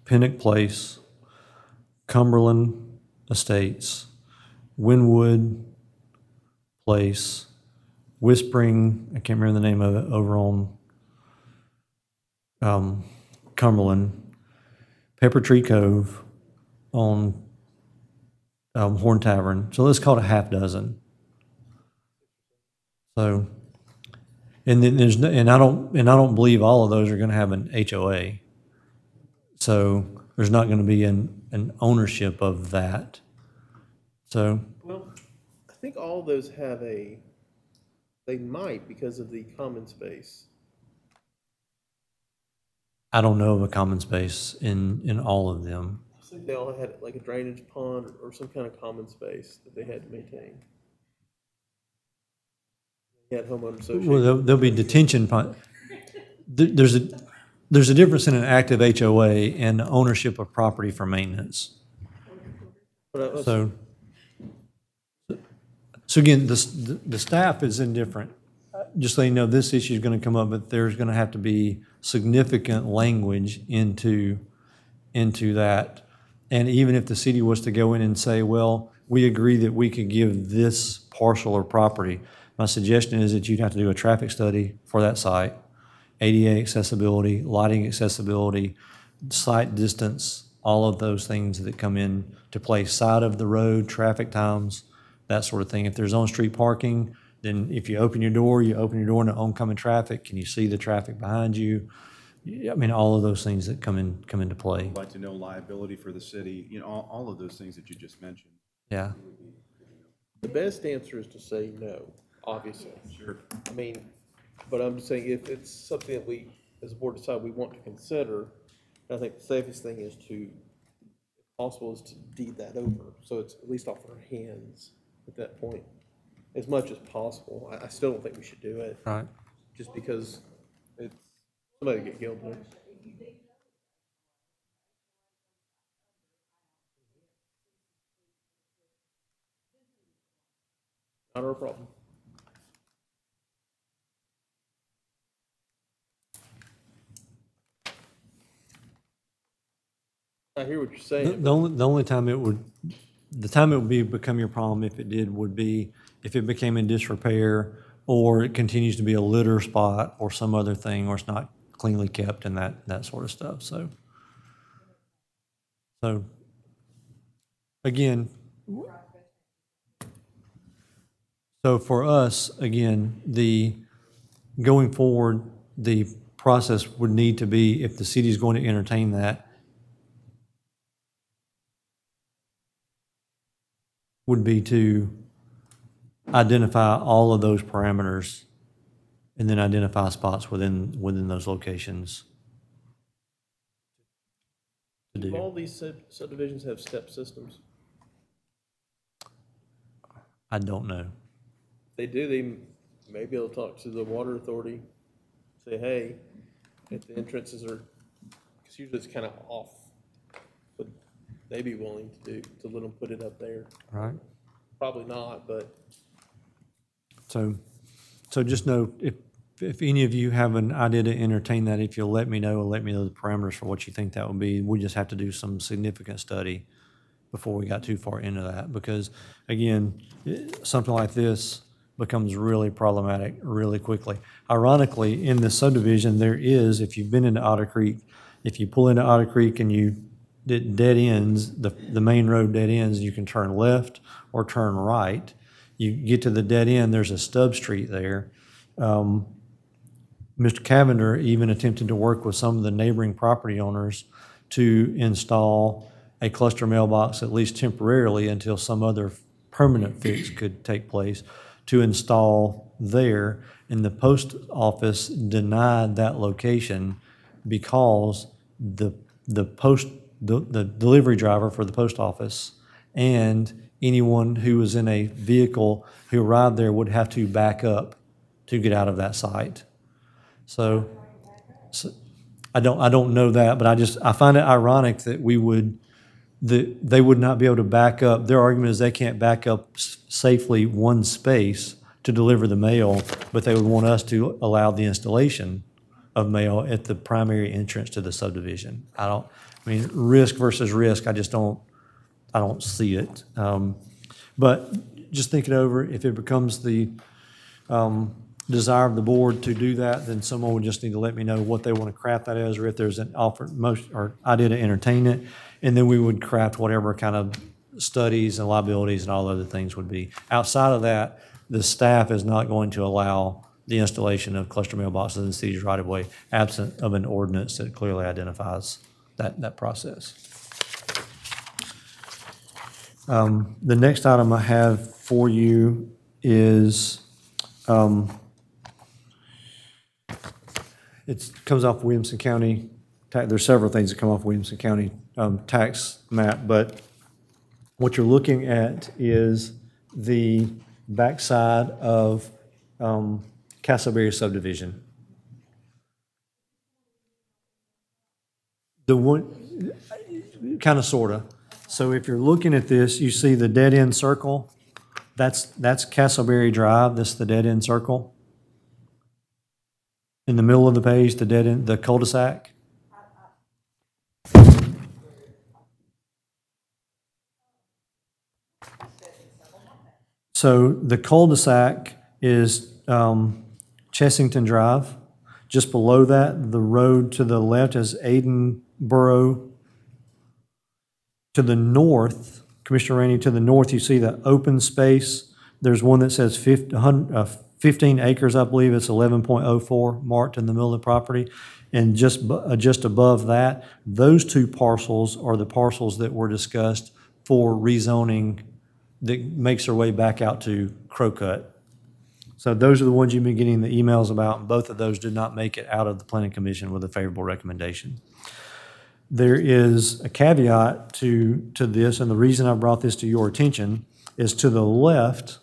Pinnock Place, Cumberland Estates, Wynwood Place, Whispering, I can't remember the name of it, over on Cumberland, Pepper Tree Cove on Horn Tavern. So let's call it a half dozen. So, and then I don't believe all of those are going to have an HOA. So there's not going to be an ownership of that. So Well, I think all of those have they might because of the common space. I don't know of a common space in all of them. I think they all had like a drainage pond or some kind of common space that they had to maintain. They had homeowner association. Well, there'll be detention pond. There's a difference in an active HOA and ownership of property for maintenance. But So again, the staff is indifferent. Just so you know, this issue is going to come up, but there's going to have to be significant language into that. And even if the city was to go in and say, well, we agree that we could give this parcel or property, my suggestion is that you'd have to do a traffic study for that site, ADA accessibility, lighting accessibility, site distance, all of those things that come in to play, side of the road, traffic times, that sort of thing. If there's on-street parking, then if you open your door into oncoming traffic. Can you see the traffic behind you? I mean, all of those things that come into play. I'd like to know liability for the city, all of those things that you just mentioned. Yeah. The best answer is to say no, obviously. Sure. I mean, but I'm just saying if it's something that we, as a board, decide we want to consider, I think the safest thing is to, if possible, is to deed that over. So it's at least off our hands at that point, as much as possible. I still don't think we should do it, Right. just because it's, somebody get killed there. Not our problem. I hear what you're saying. The only time it would, the time it would become your problem if it did would be if it became in disrepair or it continues to be a litter spot or some other thing, or it's not cleanly kept and that sort of stuff. So again, so for us, again, going forward, the process would need to be, if the city is going to entertain that, would be to identify all of those parameters and then identify spots within those locations to Do do. all these subdivisions have step systems? I don't know. They do, they may be able to talk to the water authority, say, hey, if the entrances are, because usually it's kind of off, would they be willing to let them put it up there? Right. Probably not, but So just know, if any of you have an idea to entertain that, if you'll let me know, and let me know the parameters for what you think that would be. We just have to do some significant study before we got too far into that, because again, something like this becomes really problematic really quickly. Ironically, in the subdivision, there is, if you've been into Otter Creek, if you pull into Otter Creek and it dead ends, the main road dead ends, you can turn left or turn right. You get to the dead end, there's a stub street there. Mr. Cavender even attempted to work with some of the neighboring property owners to install a cluster mailbox, at least temporarily, until some other permanent fix could take place, to install there. And the post office denied that location because the delivery driver for the post office and anyone who was in a vehicle who arrived there would have to back up to get out of that site. So I don't know that, but I find it ironic that they would not be able to back up. Their argument is they can't back up safely one space to deliver the mail, but they would want us to allow the installation of mail at the primary entrance to the subdivision. I mean, risk versus risk, I don't see it. But just think it over. If it becomes the desire of the board to do that, then someone would just need to let me know what they want to craft that as, or if there's an offer or idea to entertain it, and then we would craft whatever kind of studies and liabilities and all other things would be. Outside of that, the staff is not going to allow the installation of cluster mailboxes in the city's right-of-way, absent of an ordinance that clearly identifies that process. The next item I have for you is it comes off Williamson County. There's several things that come off Williamson County tax map, but what you're looking at is the backside of Castleberry subdivision. The one, kind of, sort of. So if you're looking at this, you see the dead end circle. That's Castleberry Drive. This is the dead end circle. In the middle of the page, the dead end, the cul-de-sac. So the cul-de-sac is Chessington Drive. Just below that, the road to the left is Aidenboro. To the north, Commissioner Rainey, to the north, you see the open space. There's one that says 15 acres, I believe. It's 11.04 marked in the middle of the property. And just above that, those two parcels are the parcels that were discussed for rezoning that makes their way back out to Crowcut. So those are the ones you've been getting the emails about, and both of those did not make it out of the Planning Commission with a favorable recommendation. There is a caveat to this, and the reason I brought this to your attention is to the left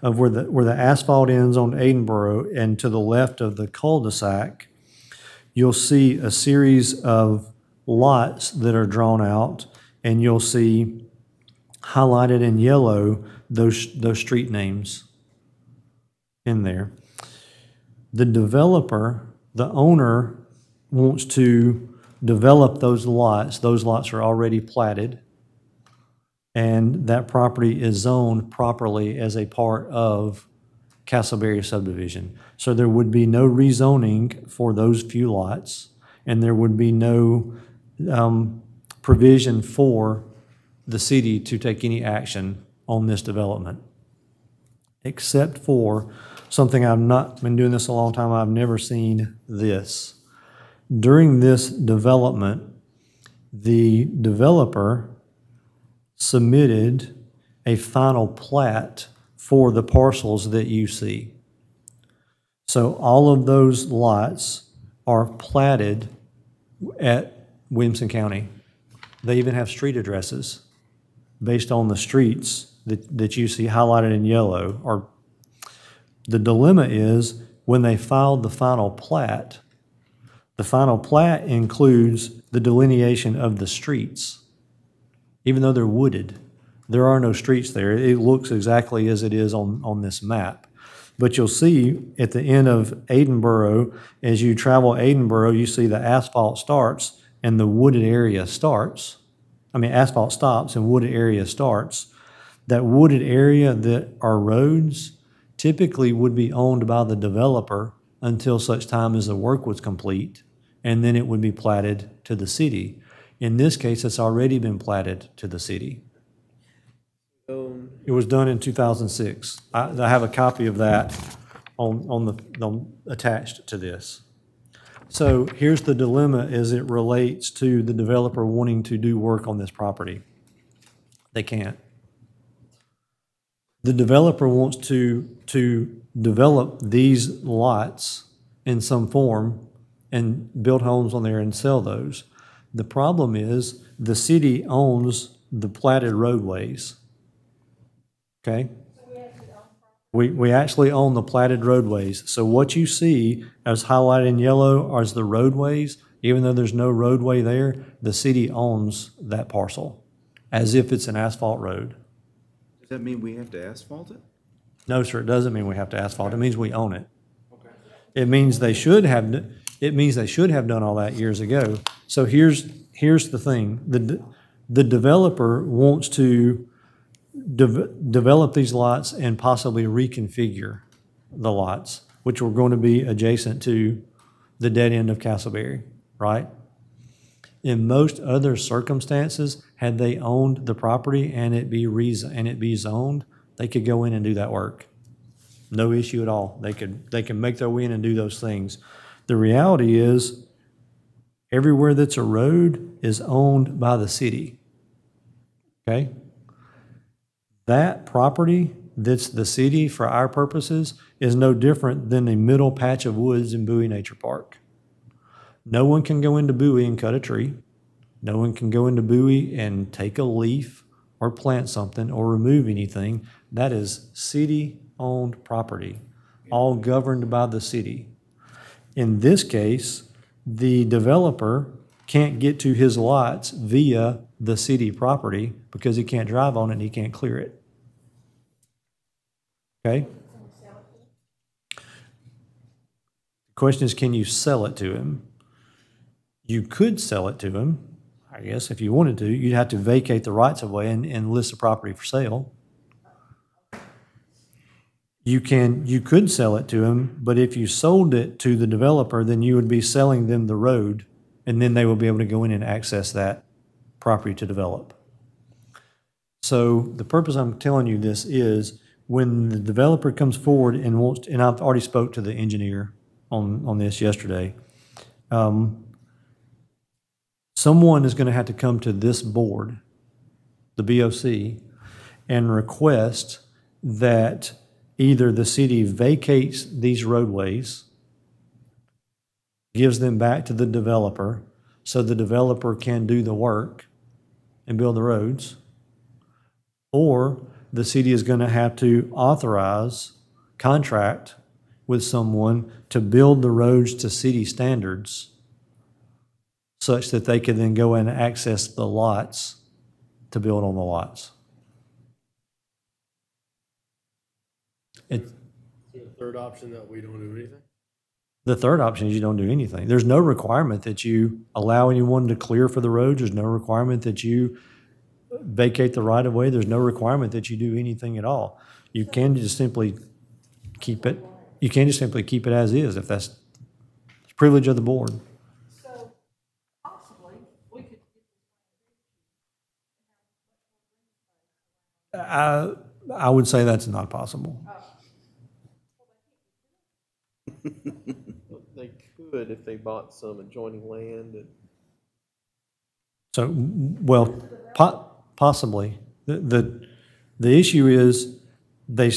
of where the asphalt ends on Aidenborough and to the left of the cul-de-sac, you'll see a series of lots that are drawn out, and you'll see highlighted in yellow those street names in there. The developer, the owner, wants to develop those lots. Those lots are already platted, and that property is zoned properly as a part of Castleberry subdivision. So there would be no rezoning for those few lots, and there would be no provision for the city to take any action on this development, except for something I've not been doing this a long time. I've never seen this. During this development, the developer submitted a final plat for the parcels that you see. So all of those lots are platted at Williamson County. They even have street addresses based on the streets that you see highlighted in yellow. Or the dilemma is when they filed the final plat includes the delineation of the streets. Even though they're wooded, there are no streets there. It looks exactly as it is on this map. But you'll see at the end of Aidenborough, as you travel Aidenborough, you see the asphalt starts and the wooded area starts. I mean, asphalt stops and wooded area starts. That wooded area that are roads typically would be owned by the developer until such time as the work was complete, and then it would be platted to the city. In this case, it's already been platted to the city. It was done in 2006. I have a copy of that attached to this. So here's the dilemma as it relates to the developer wanting to do work on this property. They can't. The developer wants to develop these lots in some form and build homes on there and sell those. The problem is the city owns the platted roadways. Okay? We actually own the platted roadways. So what you see as highlighted in yellow are the roadways. Even though there's no roadway there, the city owns that parcel as if it's an asphalt road. Does that mean we have to asphalt it? No, sir, it doesn't mean we have to asphalt. It means we own it. Okay. It means they should have done all that years ago. So here's the thing. The developer wants to develop these lots and possibly reconfigure the lots, which were going to be adjacent to the dead end of Castleberry, right? In most other circumstances, had they owned the property and it be zoned, they could go in and do that work. No issue at all. They can make their way in and do those things. The reality is, everywhere that's a road is owned by the city. Okay? That property that's the city for our purposes is no different than the middle patch of woods in Bowie Nature Park. No one can go into Bowie and cut a tree. No one can go into Bowie and take a leaf or plant something or remove anything. That is city-owned property, all governed by the city. In this case, the developer can't get to his lots via the city property because he can't drive on it and he can't clear it. Okay? The question is, can you sell it to him? You could sell it to him, I guess, if you wanted to. You'd have to vacate the rights of way and list the property for sale. You could sell it to him, but if you sold it to the developer, then you would be selling them the road, and then they will be able to go in and access that property to develop. So the purpose I'm telling you this is when the developer comes forward and wants to, and I've already spoke to the engineer on this yesterday, someone is going to have to come to this board, the BOC, and request that either the city vacates these roadways, gives them back to the developer, so the developer can do the work and build the roads, or the city is going to have to authorize, contract with someone to build the roads to city standards such that they can then go and access the lots to build on the lots. The third option that we don't do anything? The third option is you don't do anything. There's no requirement that you allow anyone to clear for the roads. There's no requirement that you vacate the right-of-way. There's no requirement that you do anything at all. You can just simply keep it, you can just simply keep it as is if that's the privilege of the board. So possibly, we could. I would say that's not possible. They could if they bought some adjoining land and. So, well, possibly. The issue is they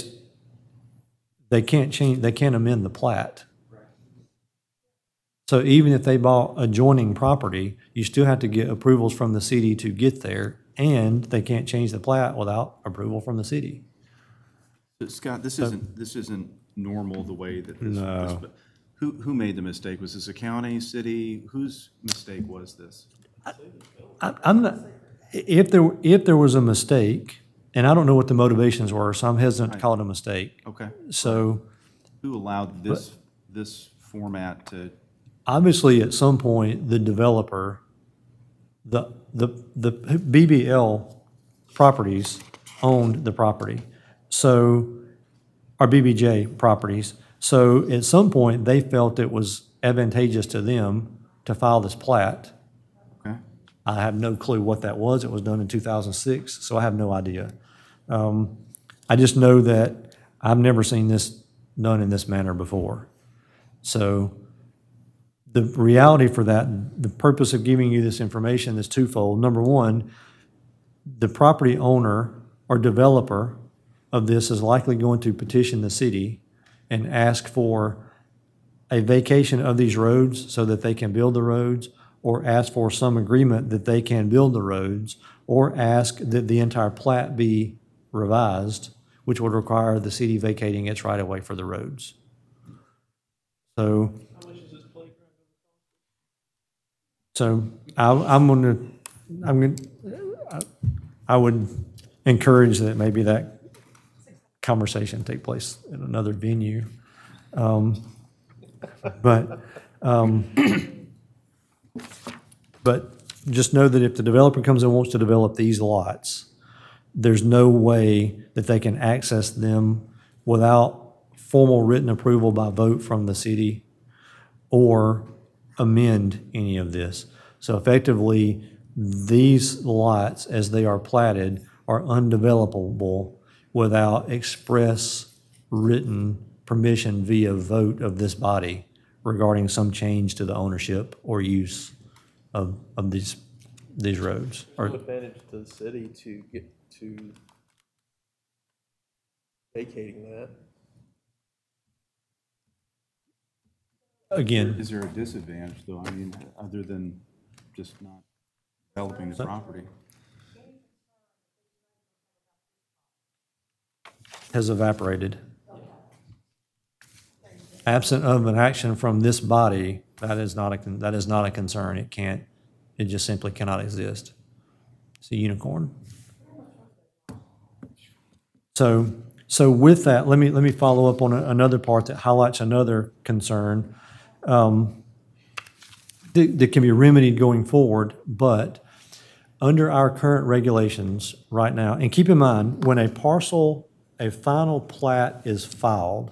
can't change, they can't amend the plat. So even if they bought adjoining property, you still have to get approvals from the city to get there, and they can't change the plat without approval from the city. Scott, this isn't normal the way that this. No. Who made the mistake? Was this a county, city? Whose mistake was this? I'm not, if there was a mistake, and I don't know what the motivations were, so I'm hesitant to call it a mistake. Okay. So Who allowed this format to? obviously, at some point, the developer, the BBL properties owned the property. So, or BBJ properties. So at some point, they felt it was advantageous to them to file this plat. Okay. I have no clue what that was. It was done in 2006, so I have no idea. I just know that I've never seen this done in this manner before. So the reality for that, the purpose of giving you this information is twofold. Number one, the property owner or developer of this is likely going to petition the city and ask for a vacation of these roads so that they can build the roads, or ask for some agreement that they can build the roads, or ask that the entire plat be revised, which would require the city vacating its right-of-way for the roads. So, I would encourage that maybe that conversation take place in another venue. But just know that if the developer comes and wants to develop these lots, there's no way that they can access them without formal written approval by vote from the city or amend any of this. So effectively, these lots, as they are platted, are undevelopable without express written permission via vote of this body regarding some change to the ownership or use of these roads. What advantage to the city to get to vacating that? Again, Is there a disadvantage though? I mean, other than just not developing the property? has evaporated. Absent of an action from this body, that is not a concern. It just simply cannot exist. It's a unicorn. So with that, let me follow up on another part that highlights another concern that can be remedied going forward, but under our current regulations right now, and keep in mind, when a final plat is filed,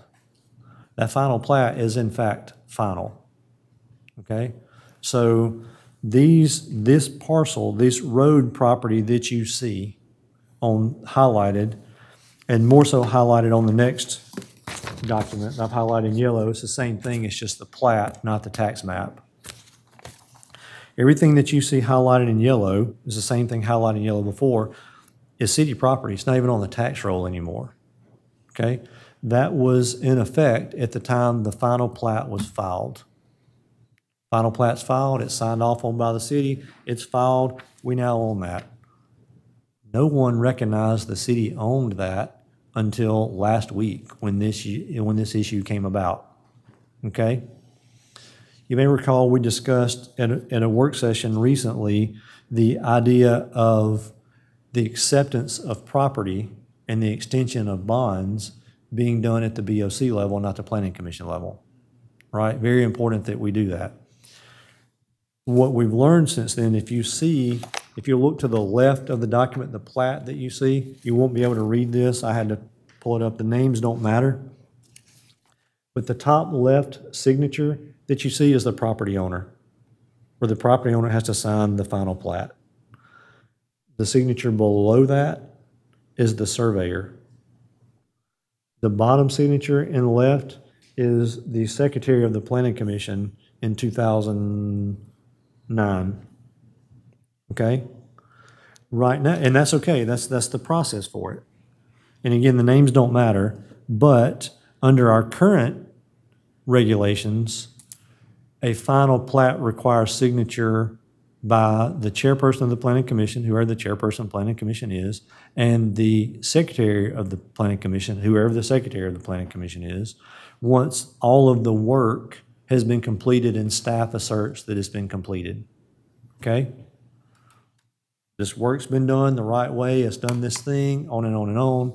that final plat is in fact final, okay? So this parcel, this road property that you see highlighted, and more so highlighted on the next document, I've highlighted in yellow, it's the same thing, it's just the plat, not the tax map. Everything that you see highlighted in yellow is the same thing highlighted in yellow before. is city property. It's not even on the tax roll anymore, okay? That was in effect at the time the final plat was filed. Final plat's filed, it's signed off on by the city, it's filed, we now own that. No one recognized the city owned that until last week when this issue came about, okay? You may recall we discussed at a work session recently the idea of the acceptance of property and the extension of bonds being done at the BOC level, not the Planning Commission level, right? Very important that we do that. What we've learned since then, if you look to the left of the document, the plat that you see, you won't be able to read this. I had to pull it up. The names don't matter. But the top left signature that you see is the property owner, where the property owner has to sign the final plat. The signature below that is the surveyor. The bottom signature in the left is the secretary of the Planning Commission in 2009. Okay? Right now, and that's okay, that's the process for it. And again, the names don't matter, but under our current regulations, a final plat requires signature by the chairperson of the Planning Commission, whoever the chairperson of the Planning Commission is, and the secretary of the Planning Commission, whoever the secretary of the Planning Commission is, once all of the work has been completed and staff asserts that it's been completed. Okay? This work's been done the right way, it's done this thing, on and on and on.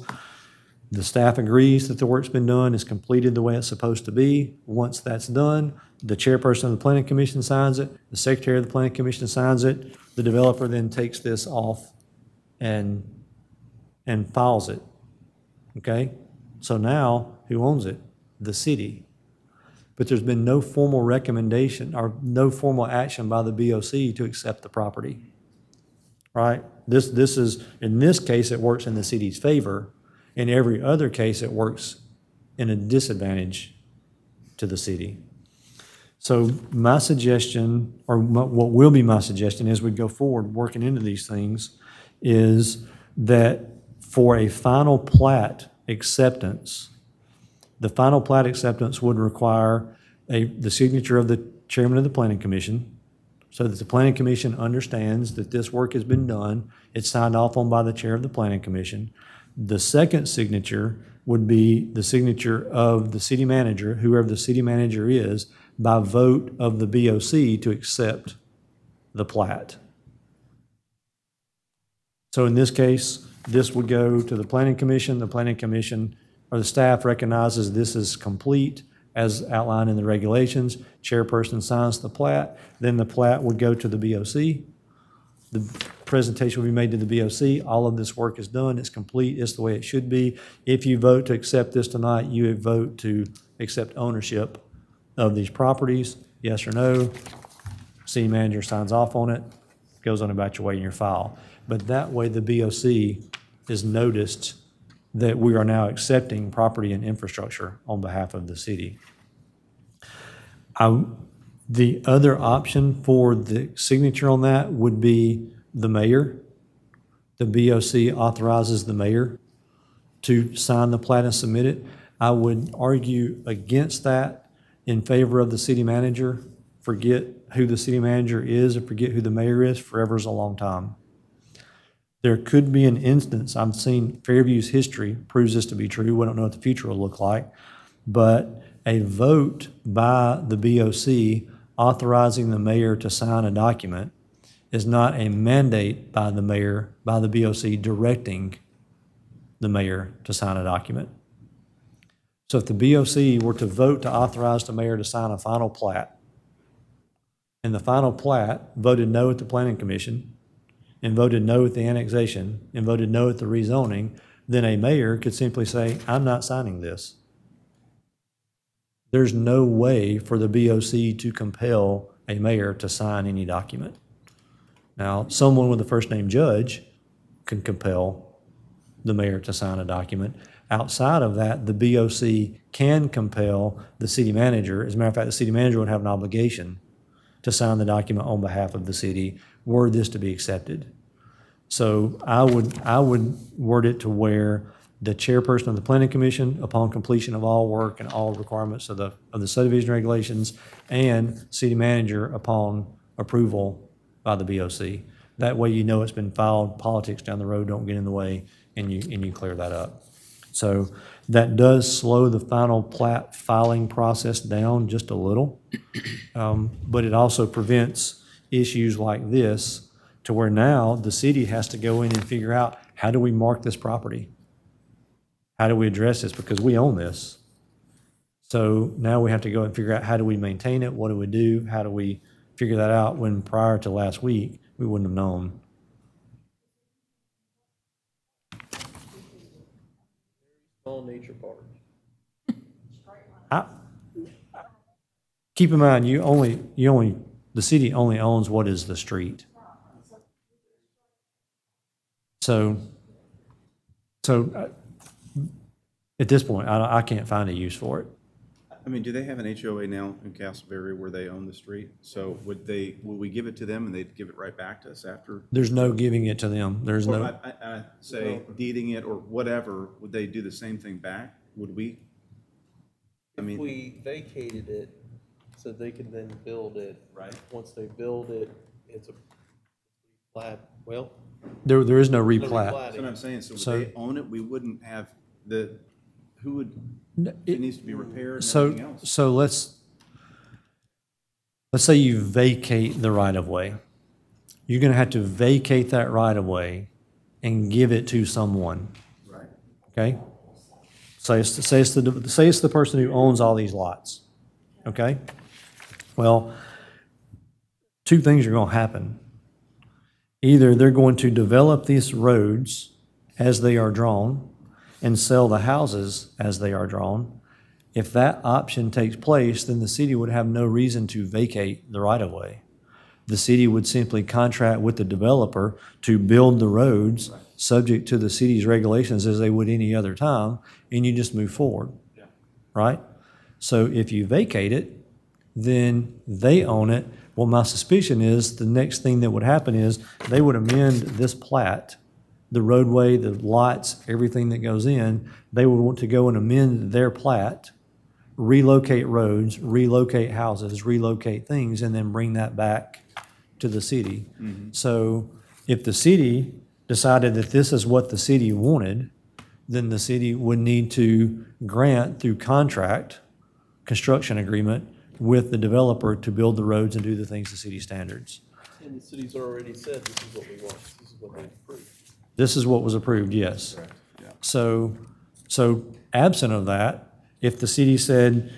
The staff agrees that the work's been done, it's completed the way it's supposed to be. Once that's done, the chairperson of the Planning Commission signs it, the secretary of the Planning Commission signs it, the developer then takes this off and files it, okay? So now, who owns it? The city. But there's been no formal recommendation or no formal action by the BOC to accept the property, right? This is, in this case, it works in the city's favor. In every other case, it works in a disadvantage to the city. So my suggestion, or what will be my suggestion as we go forward working into these things, is that for a final plat acceptance, the final plat acceptance would require the signature of the chairman of the Planning Commission, so that the Planning Commission understands that this work has been done. It's signed off on by the chair of the Planning Commission. The second signature would be the signature of the city manager, whoever the city manager is, by vote of the BOC to accept the plat. So in this case, this would go to the Planning Commission. The Planning Commission or the staff recognizes this is complete as outlined in the regulations. Chairperson signs the plat. Then the plat would go to the BOC. The presentation will be made to the BOC. All of this work is done. It's complete. It's the way it should be. If you vote to accept this tonight, you would vote to accept ownership of these properties, yes or no. City manager signs off on it, goes on about your way in your file. But that way the BOC is noticed that we are now accepting property and infrastructure on behalf of the city. The other option for the signature on that would be the mayor. The BOC authorizes the mayor to sign the plat and submit it. I would argue against that in favor of the city manager. Forget who the city manager is and forget who the mayor is. Forever's a long time. There could be an instance, I've seen Fairview's history proves this to be true. We don't know what the future will look like. But a vote by the BOC authorizing the mayor to sign a document is not a mandate by the mayor, by the BOC directing the mayor to sign a document. So if the BOC were to vote to authorize the mayor to sign a final plat, and the final plat voted no at the Planning Commission, and voted no at the annexation, and voted no at the rezoning, then a mayor could simply say, I'm not signing this. There's no way for the BOC to compel a mayor to sign any document. Now, someone with the first name Judge can compel the mayor to sign a document. Outside of that, the BOC can compel the city manager. As a matter of fact, the city manager would have an obligation to sign the document on behalf of the city were this to be accepted. So I would word it to where the chairperson of the planning commission, upon completion of all work and all requirements of the subdivision regulations, and city manager upon approval by the BOC. That way you know it's been filed, politics down the road don't get in the way, and you clear that up. So that does slow the final plat filing process down just a little, but it also prevents issues like this to where now the city has to go in and figure out, how do we mark this property? How do we address this? Because we own this. So now we have to go and figure out, how do we maintain it? What do we do? How do we figure that out, when prior to last week, we wouldn't have known? Small nature park. Keep in mind, the city only owns what is the street. So at this point, I can't find a use for it. I mean, do they have an HOA now in Castleberry where they own the street? So would we give it to them and they'd give it right back to us after? There's no giving it to them. There's Or no, I say deeding it or whatever, would they do the same thing back? Would we? I If mean, we vacated it, so they can then build it. Right. Once they build it, it's a plat, well. there is no no replat. replatting. that's what I'm saying. So So- would they own it? We wouldn't have who would, It- it needs to be repaired and everything else. So let's say you vacate the right-of-way. You're gonna have to vacate that right-of-way and give it to someone, Right. okay? Say it's the person who owns all these lots, okay? Well, two things are gonna happen. Either they're going to develop these roads as they are drawn and sell the houses as they are drawn. If that option takes place, then the city would have no reason to vacate the right-of-way. The city would simply contract with the developer to build the roads, subject to the city's regulations as they would any other time, and you just move forward, right? So if you vacate it, then they own it. Well, my suspicion is the next thing that would happen is they would amend this plat, the roadway, the lots, everything that goes in. They would want to go and amend their plat, relocate roads, relocate houses, relocate things, and then bring that back to the city. So if the city decided that this is what the city wanted, then the city would need to grant through contract, construction agreement with the developer to build the roads and do the things to city standards. And the city's already said, this is what we want, this is what they approved. This is what was approved, yes. So absent of that, if the city said,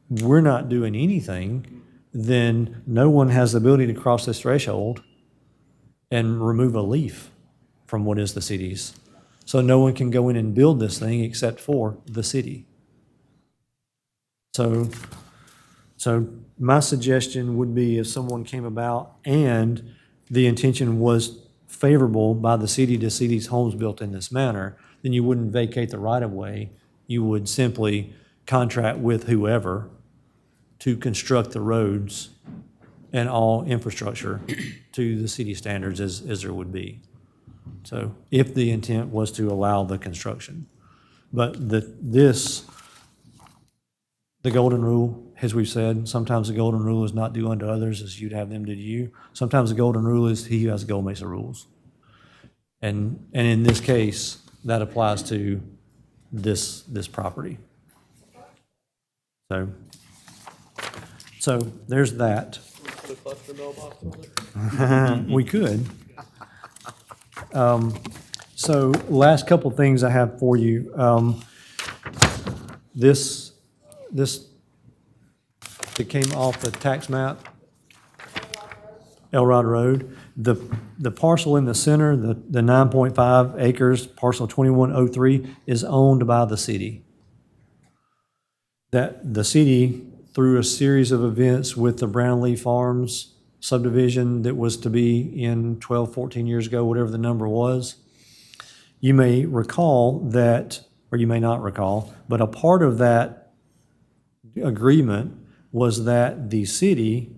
we're not doing anything, then no one has the ability to cross this threshold and remove a leaf from what is the city's. So no one can go in and build this thing except for the city. So my suggestion would be, if someone came about and the intention was favorable by the city to see these homes built in this manner, then you wouldn't vacate the right-of-way. You would simply contract with whoever to construct the roads and all infrastructure to the city standards as there would be. So if the intent was to allow the construction. But the golden rule, as we've said, sometimes the golden rule is not do unto others as you'd have them do to you. Sometimes the golden rule is he who has a goal makes the rules. And in this case, that applies to this property. So there's that. Put a cluster mailbox on it? We could. So last couple things I have for you. This that came off the tax map, Elrod Road. The parcel in the center, the 9.5 acres, parcel 2103, is owned by the city. That the city, through a series of events with the Brownlee Farms subdivision that was to be in 12, 14 years ago, whatever the number was, you may recall that, or you may not recall, but a part of that agreement was that the city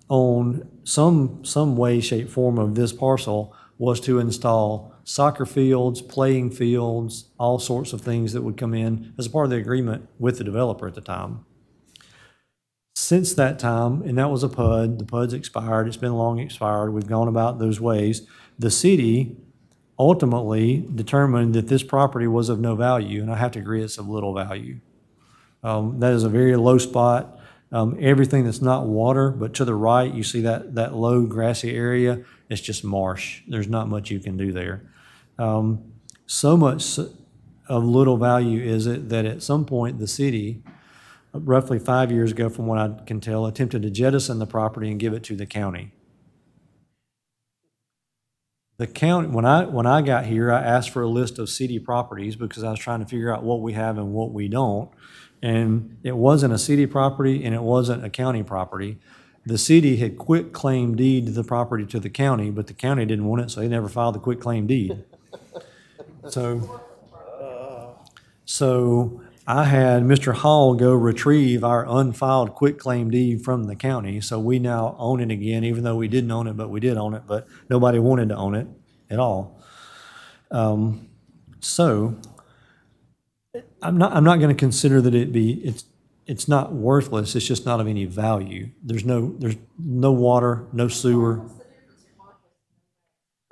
owned some way, shape, form of this parcel was to install soccer fields, playing fields, all sorts of things that would come in as a part of the agreement with the developer at the time. Since that time, and that was a PUD, the PUD's expired, it's been long expired, we've gone about those ways. The city ultimately determined that this property was of no value, and I have to agree it's of little value. That is a very low spot. Everything that's not water, but to the right, you see that low grassy area, it's just marsh. There's not much you can do there. So much of little value is it that at some point the city, roughly 5 years ago from what I can tell, attempted to jettison the property and give it to the county. The county, when I got here, I asked for a list of city properties because I was trying to figure out what we have and what we don't. And it wasn't a city property and it wasn't a county property. The city had quit claim deed the property to the county, but the county didn't want it, so they never filed the quit claim deed. So I had Mr. Hall go retrieve our unfiled quit claim deed from the county, so we now own it again, even though we didn't own it, but we did own it, but nobody wanted to own it at all. So I'm not going to consider that it's not worthless. It's just not of any value. There's no water, no sewer.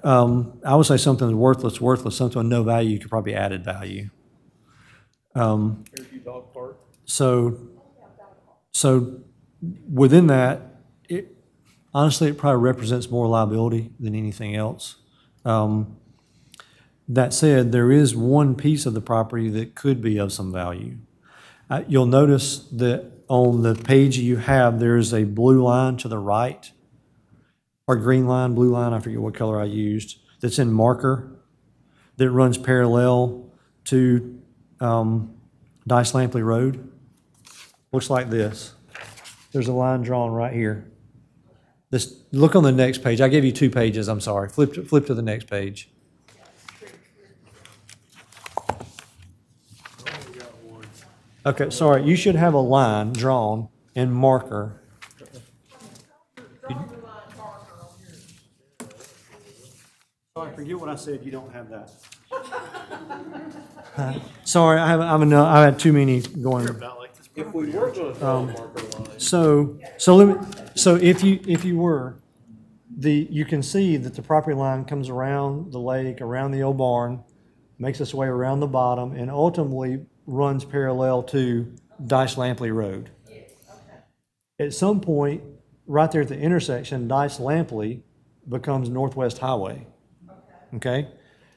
I would say something that's worthless, something of no value could probably added value. Fairview Dog Park. So within that, honestly, it probably represents more liability than anything else. That said, there is one piece of the property that could be of some value. You'll notice that on the page you have, there's a blue line to the right, or green line, blue line, I forget what color I used, that's in marker, that runs parallel to Dice Lampley Road. Looks like this. There's a line drawn right here. Look on the next page. I gave you 2 pages, I'm sorry. Flip to the next page. Okay, sorry, you should have a line drawn in marker. Sorry, forget what I said, you don't have that. Sorry, I had too many going. If we were going to draw a marker line. So if you were, you can see that the property line comes around the lake, around the old barn, makes its way around the bottom, and ultimately runs parallel to Dice Lampley Road. At some point, right there at the intersection, Dice Lampley becomes Northwest Highway. Okay?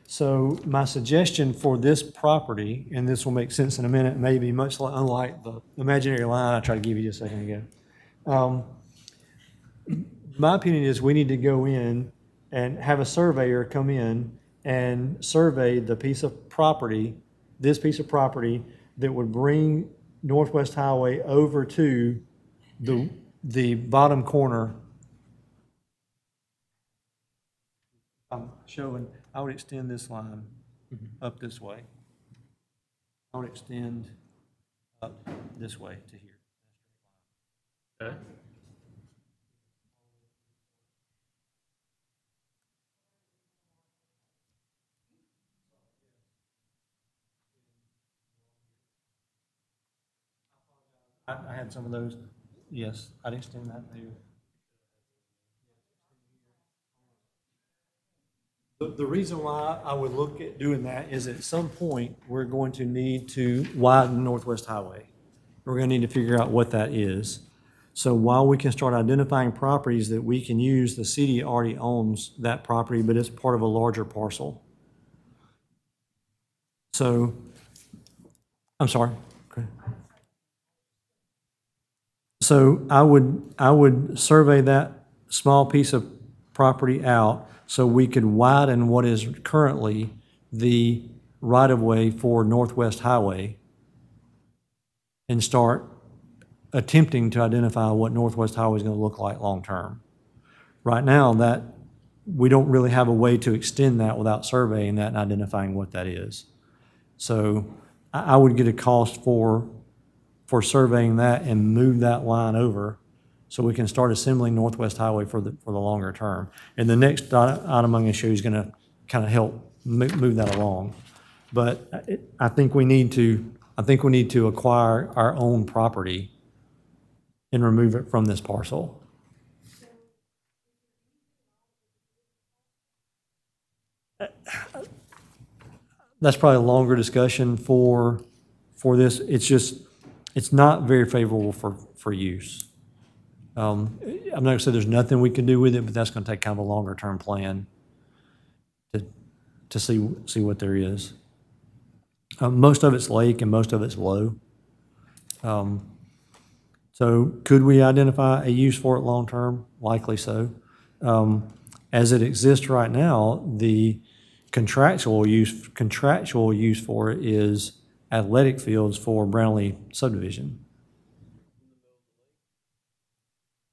So my suggestion for this property, and this will make sense in a minute, maybe much unlike the imaginary line I tried to give you just a second ago. My opinion is we need to go in and have a surveyor come in and survey the piece of property, this piece of property that would bring Northwest Highway over to the bottom corner. I'm showing, I would extend this line up this way. I would extend up this way to here. Okay. I had some of those. Yes, I'd extend that there. The reason why I would look at doing that is at some point, we're going to need to widen Northwest Highway. We're going to need to figure out what that is. So while we can start identifying properties that we can use, the city already owns that property, but it's part of a larger parcel. So, I'm sorry. Okay. So I would survey that small piece of property out so we could widen what is currently the right-of-way for Northwest Highway and start attempting to identify what Northwest Highway is going to look like long-term. Right now, that we don't really have a way to extend that without surveying that and identifying what that is. So I would get a cost for surveying that and move that line over so we can start assembling Northwest Highway for the longer term. And the next item I'm going to show you is going to kind of help move that along. But I think we need to acquire our own property and remove it from this parcel. That's probably a longer discussion for this. It's not very favorable for use. I'm not gonna say there's nothing we can do with it, but that's gonna take kind of a longer term plan to see what there is. Most of it's lake and most of it's low. So could we identify a use for it long term? Likely so. As it exists right now, the contractual use for it is athletic fields for Brownlee Subdivision.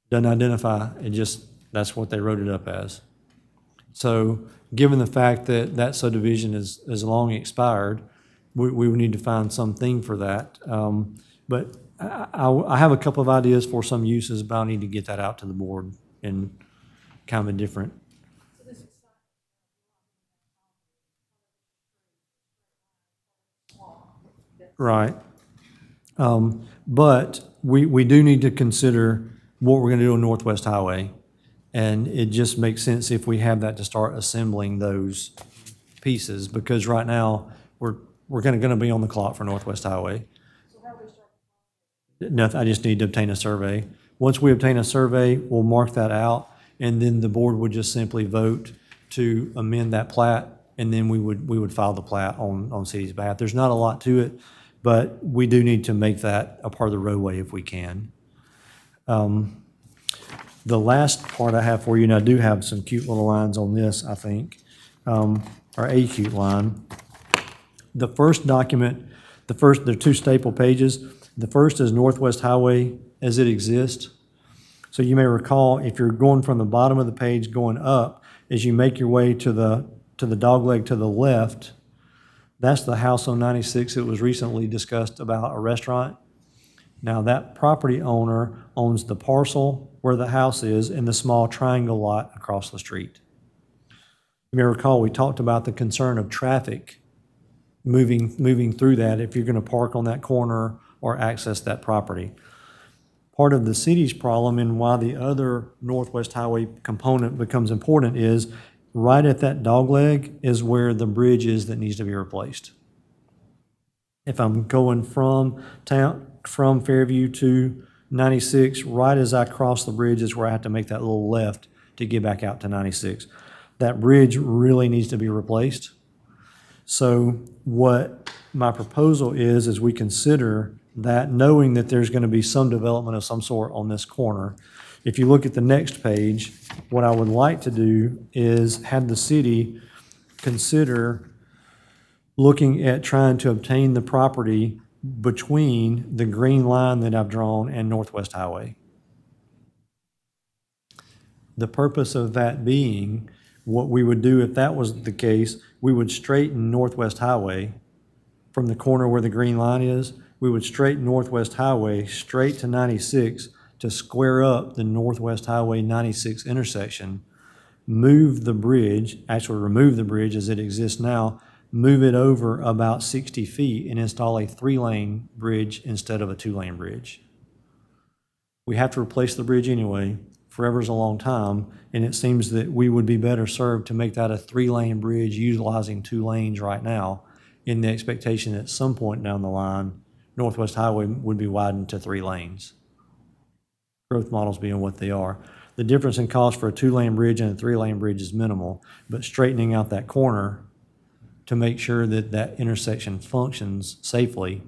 Doesn't identify, that's what they wrote it up as. So given the fact that that subdivision is long expired, we would need to find something for that. But I have a couple of ideas for some uses, but I need to get that out to the board in kind of a different. Right. But we do need to consider what we're going to do on Northwest Highway. And it just makes sense if we have that to start assembling those pieces, because right now we're going to be on the clock for Northwest Highway. Nothing, I just need to obtain a survey. Once we obtain a survey, we'll mark that out, and then the board would just simply vote to amend that plat, and then we would file the plat on city's behalf. There's not a lot to it, but we do need to make that a part of the roadway if we can. The last part I have for you, and I do have some cute little lines on this, I think, or a cute line. The first document, there are two staple pages. The first is Northwest Highway as it exists. So you may recall, if you're going from the bottom of the page going up, as you make your way to the dogleg to the left, that's the house on 96 that was recently discussed about a restaurant. Now that property owner owns the parcel where the house is and the small triangle lot across the street. You may recall we talked about the concern of traffic moving through that if you're going to park on that corner or access that property. Part of the city's problem and why the other Northwest Highway component becomes important is right at that dogleg is where the bridge is that needs to be replaced. If I'm going from Fairview to 96, right as I cross the bridge is where I have to make that little left to get back out to 96. That bridge really needs to be replaced. So what my proposal is we consider that, knowing that there's going to be some development of some sort on this corner. If you look at the next page, what I would like to do is have the city consider looking at trying to obtain the property between the green line that I've drawn and Northwest Highway. The purpose of that being, what we would do if that was the case, we would straighten Northwest Highway from the corner where the green line is. We would straighten Northwest Highway straight to 96 to square up the Northwest Highway 96 intersection, move the bridge, actually remove the bridge as it exists now, move it over about 60 feet and install a 3-lane bridge instead of a 2-lane bridge. We have to replace the bridge anyway. Forever's a long time, and it seems that we would be better served to make that a 3-lane bridge utilizing 2 lanes right now, in the expectation that at some point down the line, Northwest Highway would be widened to 3 lanes. Growth models being what they are. The difference in cost for a 2-lane bridge and a 3-lane bridge is minimal, but straightening out that corner to make sure that that intersection functions safely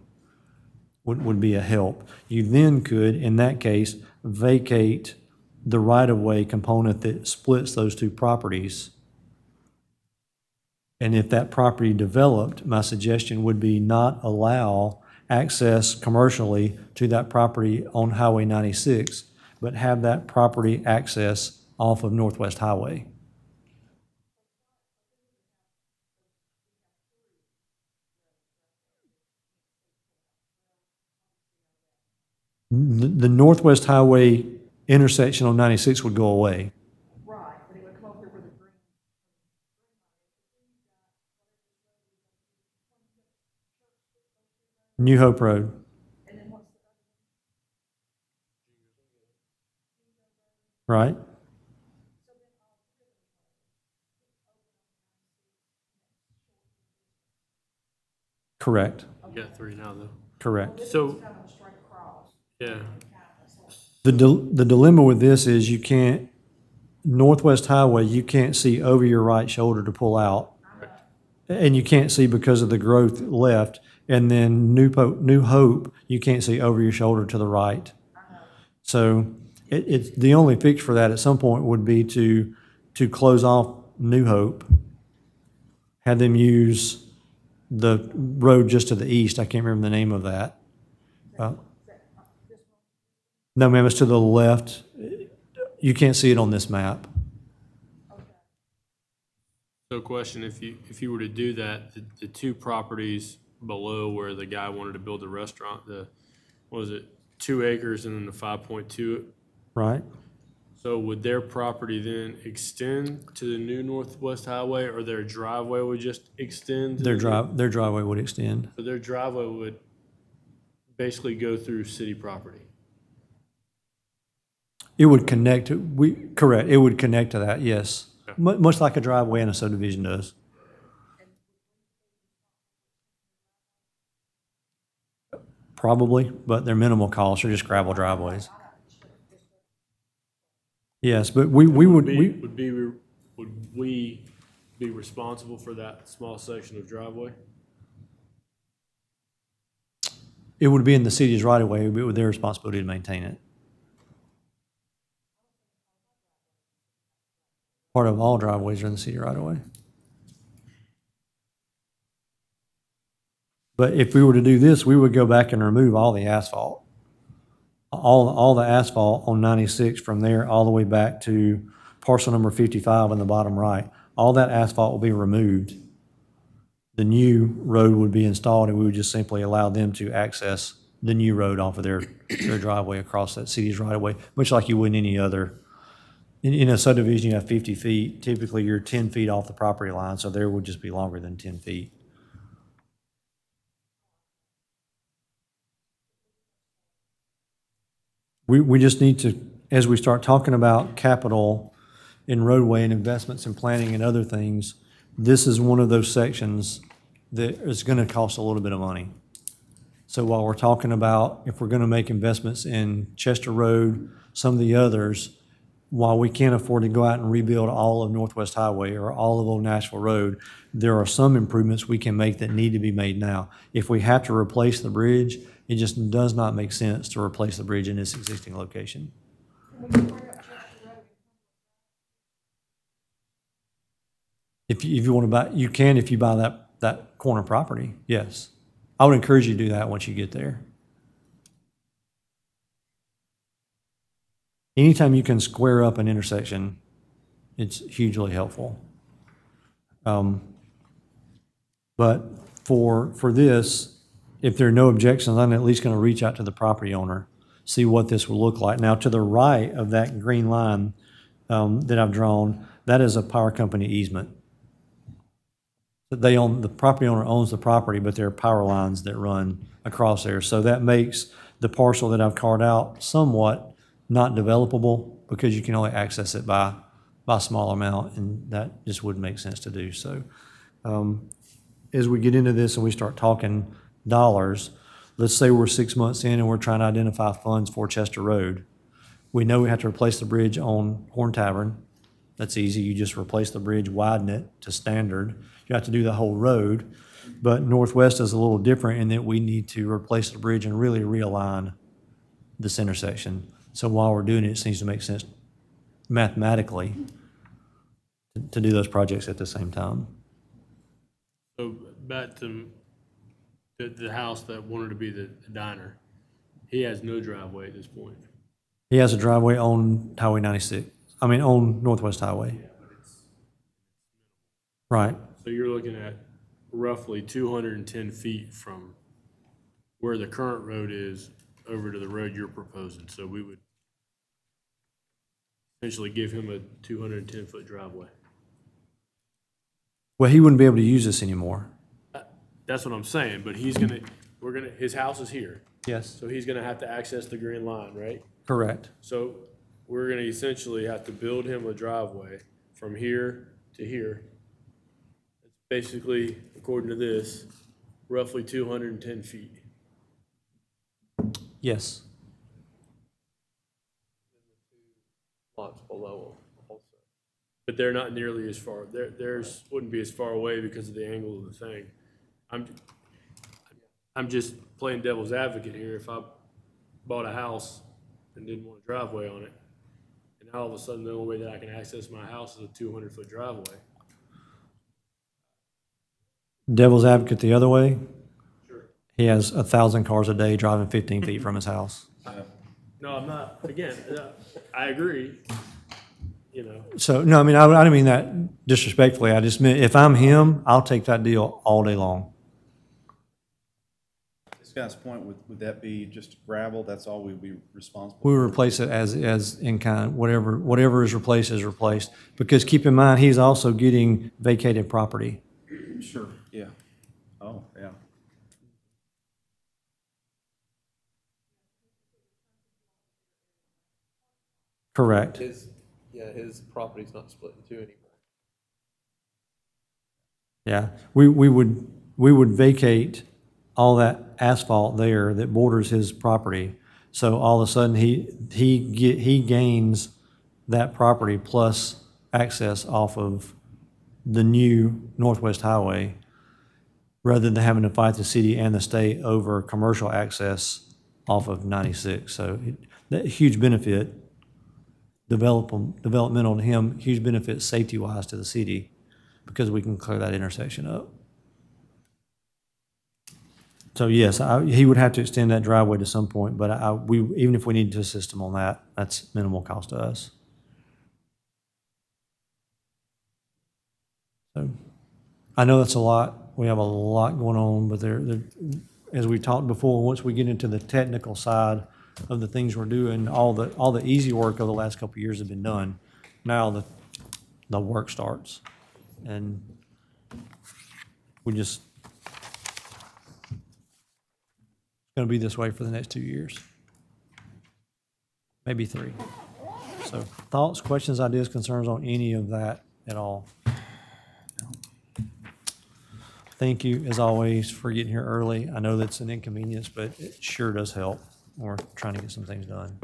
would be a help. You then could, in that case, vacate the right-of-way component that splits those two properties. And if that property developed, my suggestion would be not allow access commercially to that property on Highway 96, but have that property access off of Northwest Highway. The Northwest Highway intersection on 96 would go away. Right, but it would come over with a green. New Hope Road. Right? Correct, You got three now, though. correct. So, yeah, The dilemma with this is you can't, Northwest Highway, you can't see over your right shoulder to pull out. And you can't see because of the growth left. And then New Hope, you can't see over your shoulder to the right. So it's the only fix for that at some point would be to close off New Hope, have them use the road just to the east. I can't remember the name of that. No, ma'am, it's to the left. You can't see it on this map. so question, if you were to do that, the two properties below where the guy wanted to build the restaurant, what was it, 2 acres and then the 5.2? Right? So would their property then extend to the new Northwest Highway, or their driveway would just extend? to Their the new- their driveway would extend. So their driveway would basically go through city property? It would connect to, correct, it would connect to that, yes. Much like a driveway and a subdivision does. Probably, but they're minimal costs, they're just gravel driveways. Yes, but we would, Would we be responsible for that small section of driveway? it would be in the city's right of way, it would be their responsibility to maintain it. Part of all driveways are in the city right of way. But if we were to do this, we would go back and remove all the asphalt. All the asphalt on 96 from there all the way back to parcel number 55 on the bottom right. All that asphalt will be removed. The new road would be installed, and we would just simply allow them to access the new road off of their driveway across that city's right of way, much like you would in any other. In a subdivision, you have 50 feet. Typically, you're 10 feet off the property line, so there would just be longer than 10 feet. We just need to, as we start talking about capital in roadway and investments and planning and other things, this is one of those sections that is going to cost a little bit of money. So while we're talking about if we're going to make investments in Chester Road, some of the others, while we can't afford to go out and rebuild all of Northwest Highway or all of Old Nashville Road, there are some improvements we can make that need to be made now. If we have to replace the bridge, it just does not make sense to replace the bridge in its existing location. If you want to buy, you can if you buy that corner property, yes. I would encourage you to do that once you get there. Anytime you can square up an intersection, it's hugely helpful. But for this, if there are no objections, I'm at least going to reach out to the property owner, see what this will look like. Now, to the right of that green line that I've drawn, that is a power company easement. They own, the property owner owns the property, but there are power lines that run across there. So that makes the parcel that I've carved out somewhat not developable because you can only access it by a small amount, and that just wouldn't make sense to do. So as we get into this and we start talking dollars, let's say we're 6 months in and we're trying to identify funds for Chester Road. We know we have to replace the bridge on Horn Tavern. That's easy. You just replace the bridge, widen it to standard. You have to do the whole road. But Northwest is a little different in that we need to replace the bridge and really realign this intersection. So while we're doing it, it seems to make sense mathematically to do those projects at the same time. So back to the house that wanted to be the diner, he has no driveway at this point. He has a driveway on Highway 96. I mean, on Northwest Highway. Right. So you're looking at roughly 210 feet from where the current road is over to the road you're proposing. So we would essentially give him a 210-foot driveway. Well, he wouldn't be able to use this anymore. That's what I'm saying, but his house is here, Yes. so he's gonna have to access the green line, right? Correct. So we're gonna essentially have to build him a driveway from here to here. It's basically, according to this, roughly 210 feet. Yes. Lots below also. But they're not nearly as far, theirs wouldn't be as far away because of the angle of the thing. I'm just playing devil's advocate here. If I bought a house and didn't want a driveway on it, and now all of a sudden the only way that I can access my house is a 200-foot driveway. Devil's advocate the other way, Sure. he has 1,000 cars a day driving 15 feet from his house. No, I'm not, again, I agree, you know. So, no, I mean, I didn't mean that disrespectfully. I just meant, if I'm him, I'll take that deal all day long. This guy's point, would that be just gravel? That's all we'd be responsible We for? would replace it as in kind, whatever is replaced is replaced. Because keep in mind, he's also getting vacated property. Sure, yeah. Oh, yeah. Correct. His property's not split in two anymore. Yeah, we would vacate all that asphalt there that borders his property. So all of a sudden, he gains that property plus access off of the new Northwest Highway, rather than having to fight the city and the state over commercial access off of 96. So that huge benefit, developmental to him, huge benefit safety-wise to the city, because we can clear that intersection up. So yes, he would have to extend that driveway to some point, but even if we needed to assist him on that, that's minimal cost to us. So I know that's a lot. We have a lot going on, but as we talked before, once we get into the technical side of the things we're doing, all the easy work of the last couple of years have been done. Now the work starts, and we just, it's going to be this way for the next 2 years, maybe 3. So thoughts, questions, ideas, concerns on any of that at all? Thank you, as always, for getting here early. I know that's an inconvenience, but it sure does help. We're trying to get some things done.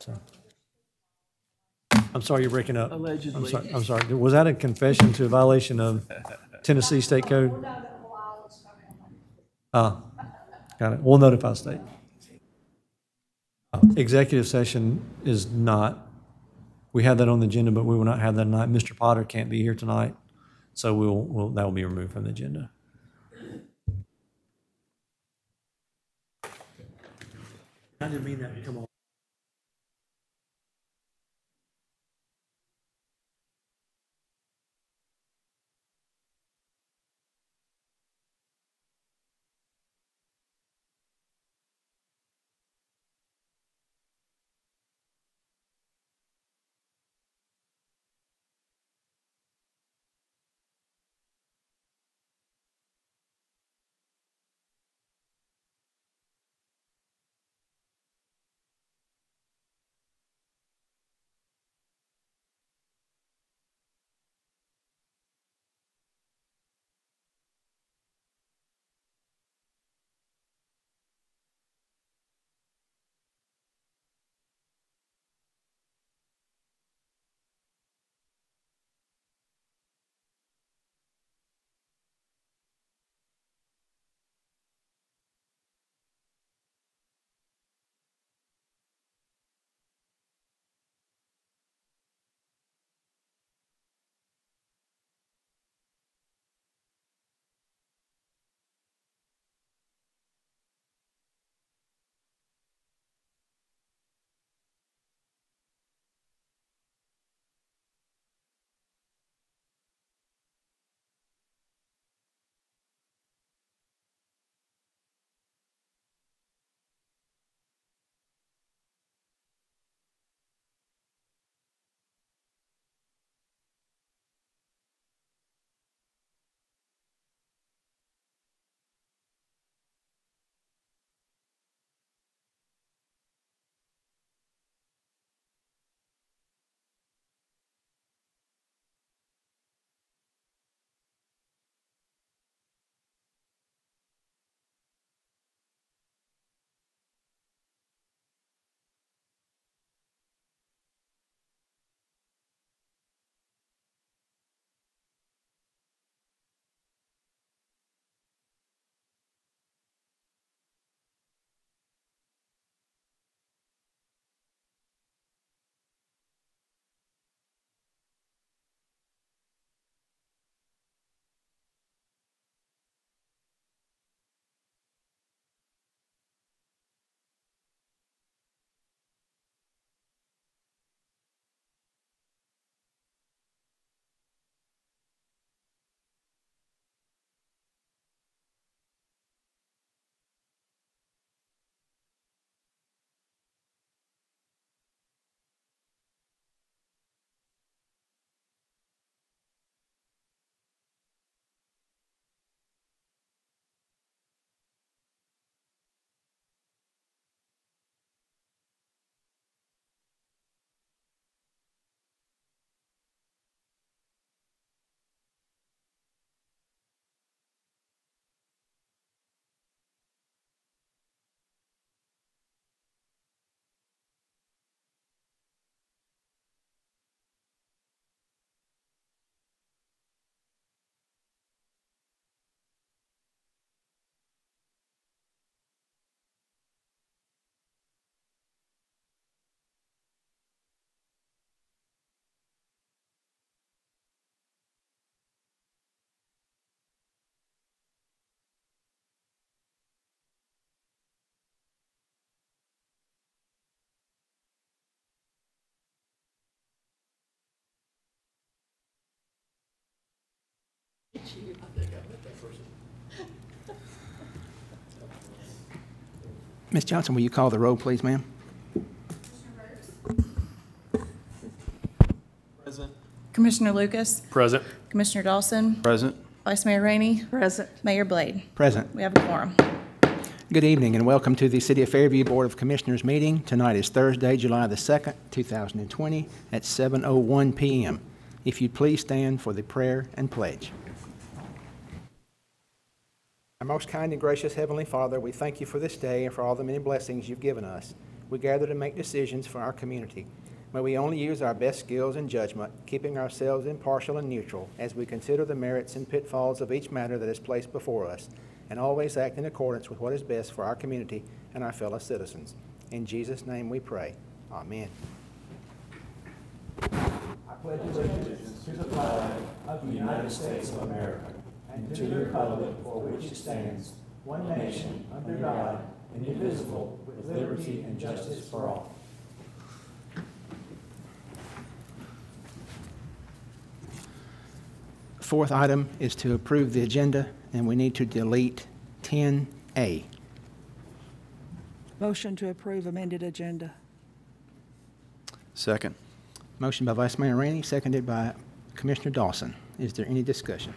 So, I'm sorry you're breaking up. Allegedly. I'm sorry. Was that a confession to a violation of Tennessee State Code? Got it. We'll notify state. Executive session is not, we had that on the agenda, but we will not have that tonight. Mr. Potter can't be here tonight, so that will be removed from the agenda. I didn't mean that to come on. Ms. Johnson, will you call the roll, please, ma'am? Commissioner Lucas, Present. Commissioner Dawson, Present? Vice Mayor Rainey, Present. Mayor Blade. Present. We have a quorum. Good evening and welcome to the City of Fairview Board of Commissioners meeting. Tonight is Thursday, July the 2nd, 2020 at 7:01 p.m. If you'd please stand for the prayer and pledge. Our most kind and gracious Heavenly Father, we thank you for this day and for all the many blessings you've given us. We gather to make decisions for our community. May we only use our best skills and judgment, keeping ourselves impartial and neutral as we consider the merits and pitfalls of each matter that is placed before us, and always act in accordance with what is best for our community and our fellow citizens. In Jesus' name we pray. Amen. I pledge allegiance to the flag of the United States of America and to the republic for which it stands, one nation, under God, indivisible, with liberty and justice for all. Fourth item is to approve the agenda, and we need to delete 10A. Motion to approve amended agenda. Second? Motion by Vice Mayor Rainey, seconded by Commissioner Dawson. Is there any discussion?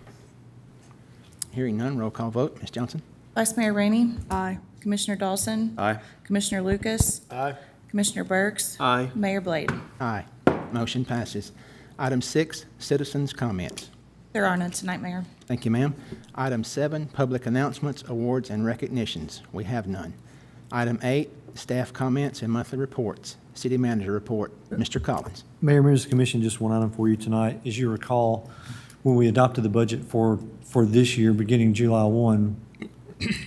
Hearing none, roll call vote. Ms. Johnson? Vice Mayor Rainey, Aye. Commissioner Dawson, Aye. Commissioner Lucas, Aye. Commissioner Burks, Aye. Mayor Blade. Aye. Motion passes. Item 6, citizens' comments. There are none tonight, Mayor. Thank you, ma'am. Item 7, public announcements, awards, and recognitions. We have none. Item 8, staff comments and monthly reports. City manager report. Mr. Collins. Mayor, members of the commission, just one item for you tonight. As you recall, when we adopted the budget for this year, beginning July 1,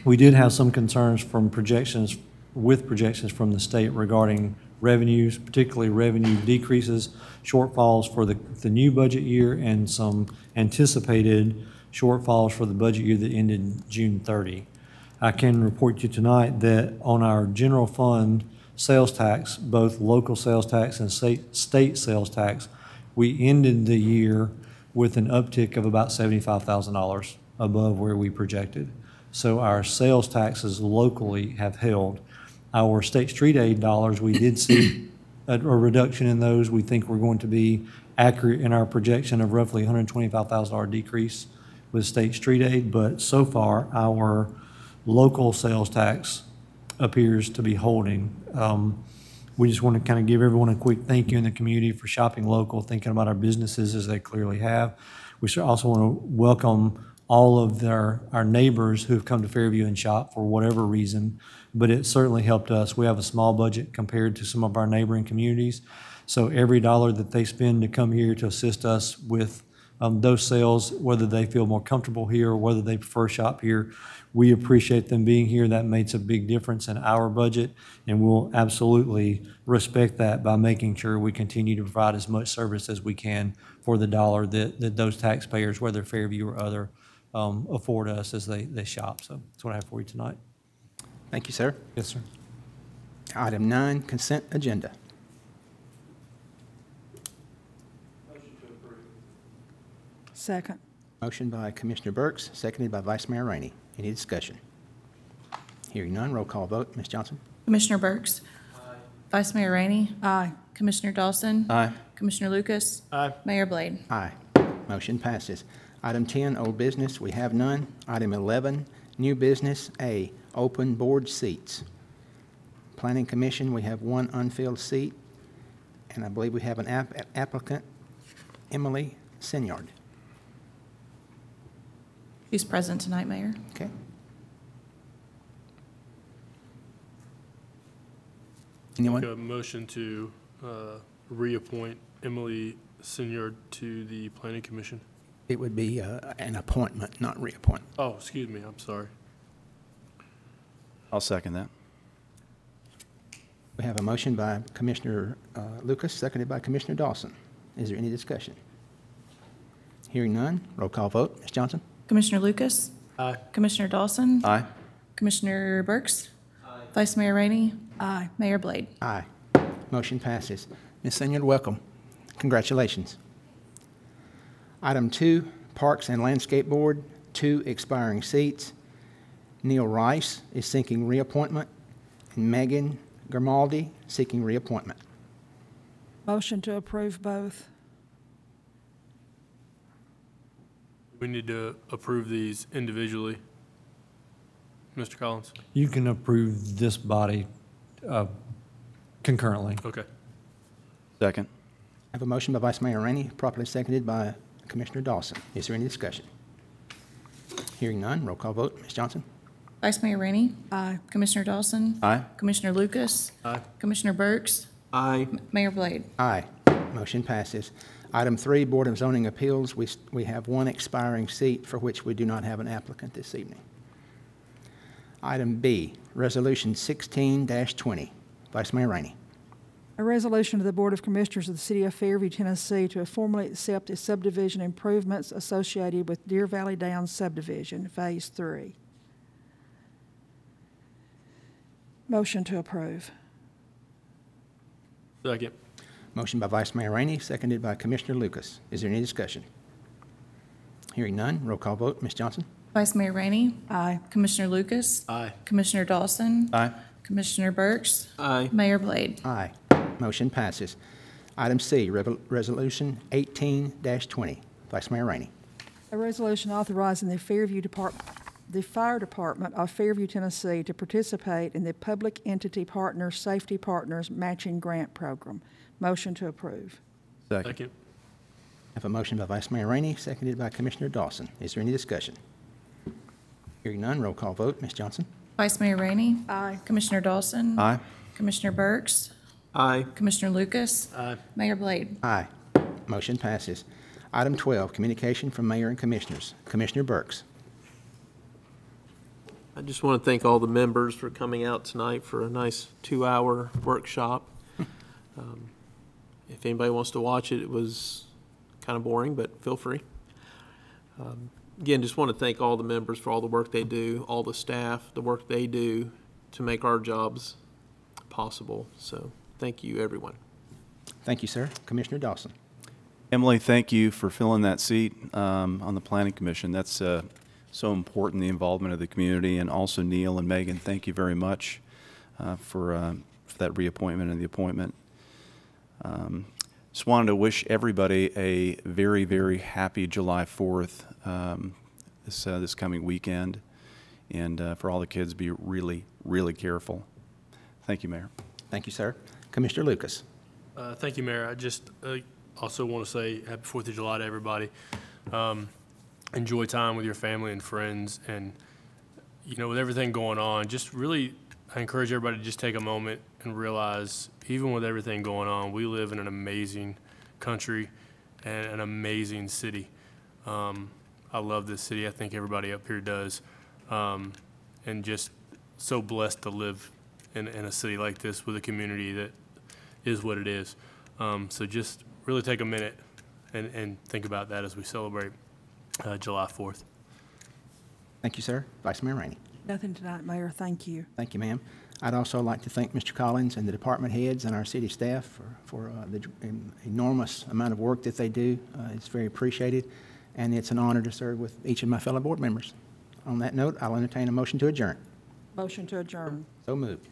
we did have some concerns from projections from the state regarding revenues, particularly revenue decreases, shortfalls for the new budget year, and some anticipated shortfalls for the budget year that ended June 30. I can report to you tonight that on our general fund sales tax, both local sales tax and state sales tax, we ended the year with an uptick of about $75,000 above where we projected. So our sales taxes locally have held. Our state street aid dollars, we did see a reduction in those. We think we're going to be accurate in our projection of roughly $125,000 decrease with state street aid, but so far our local sales tax appears to be holding. We just want to kind of give everyone a quick thank you in the community for shopping local, thinking about our businesses as they clearly have. We should also want to welcome all of our neighbors who have come to Fairview and shop for whatever reason, but it certainly helped us. We have a small budget compared to some of our neighboring communities, so every dollar that they spend to come here to assist us with those sales, whether they feel more comfortable here or whether they prefer shop here, we appreciate them being here. That makes a big difference in our budget, and we'll absolutely respect that by making sure we continue to provide as much service as we can for the dollar that those taxpayers, whether Fairview or other, afford us as they shop. So that's what I have for you tonight. Thank you, sir. Yes, sir. Item 9, consent agenda. Second. Motion by Commissioner Burks, seconded by Vice Mayor Rainey. Any discussion? Hearing none, roll call vote. Ms. Johnson? Commissioner Burks. Aye. Vice Mayor Rainey, Aye. Commissioner Dawson, Aye. Commissioner Lucas, Aye. Mayor Blade. Aye. Motion passes. Item 10, old business, we have none. Item 11, new business. A, open board seats. Planning Commission, we have one unfilled seat, and I believe we have an applicant, Emily Sinyard. She's present tonight, Mayor. Okay. Anyone? Make a motion to reappoint Emily Sinyard to the Planning Commission. It would be an appointment, not reappointment. Oh, excuse me, I'm sorry. I'll second that. We have a motion by Commissioner Lucas, seconded by Commissioner Dawson. Is there any discussion? Hearing none, roll call vote. Ms. Johnson? Commissioner Lucas, Aye. Commissioner Dawson, Aye. Commissioner Burks, Vice Mayor Rainey, Aye. Mayor Blade. Aye. Motion passes. Ms. Sinyard, welcome. Congratulations. Item 2, Parks and Landscape Board, 2 expiring seats. Neil Rice is seeking reappointment, and Megan Grimaldi seeking reappointment. Motion to approve both. We need to approve these individually. Mr. Collins? You can approve this body concurrently. Okay. Second. I have a motion by Vice Mayor Rainey, properly seconded by Commissioner Dawson. Is there any discussion? Hearing none, roll call vote. Ms. Johnson? Vice Mayor Rainey. Aye. Commissioner Dawson. Aye. Commissioner Lucas. Aye. Commissioner Burks. Aye. Mayor Blade. Aye. Motion passes. Item 3, Board of Zoning Appeals. We have 1 expiring seat for which we do not have an applicant this evening. Item B, Resolution 16-20. Vice Mayor Rainey. A resolution of the Board of Commissioners of the City of Fairview, Tennessee, to formally accept the subdivision improvements associated with Deer Valley Downs subdivision, Phase 3. Motion to approve. Second. Motion by Vice Mayor Rainey, seconded by Commissioner Lucas. Is there any discussion? Hearing none, roll call vote. Ms. Johnson? Vice Mayor Rainey. Aye. Commissioner Lucas. Aye. Commissioner Dawson. Aye. Commissioner Burks. Aye. Mayor Blade. Aye. Motion passes. Item C, Resolution 18-20. Vice Mayor Rainey. A resolution authorizing the Fire Department of Fairview, Tennessee, to participate in the Public Entity Partners Safety Partners Matching Grant Program. Motion to approve. Second. Second. I have a motion by Vice Mayor Rainey, seconded by Commissioner Dawson. Is there any discussion? Hearing none, roll call vote. Ms. Johnson? Vice Mayor Rainey. Aye. Commissioner Dawson. Aye. Commissioner Burks. Aye. Commissioner Lucas. Aye. Mayor Blade. Aye. Motion passes. Item 12, Communication from Mayor and Commissioners. Commissioner Burks. I just want to thank all the members for coming out tonight for a nice 2-hour workshop. If anybody wants to watch it, it was kind of boring, but feel free. Again, just want to thank all the members for all the work they do, all the staff, the work they do to make our jobs possible. So thank you, everyone. Thank you, sir. Commissioner Dawson. Emily, thank you for filling that seat on the Planning Commission. That's so important, the involvement of the community. And also Neil and Megan, thank you very much for that reappointment and the appointment. Just wanted to wish everybody a very, very happy July 4th this coming weekend. And for all the kids, be really, really careful. Thank you, Mayor. Thank you, sir. Commissioner Lucas. Thank you, Mayor. I just also want to say happy 4th of July to everybody. Enjoy time with your family and friends. And, you know, with everything going on, just really, I encourage everybody to just take a moment and realize, even with everything going on, we live in an amazing country and an amazing city. I love this city. I think everybody up here does. And just so blessed to live in a city like this with a community that is what it is. So just really take a minute and think about that as we celebrate July 4th. Thank you, sir. Vice Mayor Rainey. Nothing tonight, Mayor. Thank you. Thank you, ma'am. I'd also like to thank Mr. Collins and the department heads and our city staff for the enormous amount of work that they do. It's very appreciated, and it's an honor to serve with each of my fellow board members. On that note, I'll entertain a motion to adjourn. Motion to adjourn. So moved.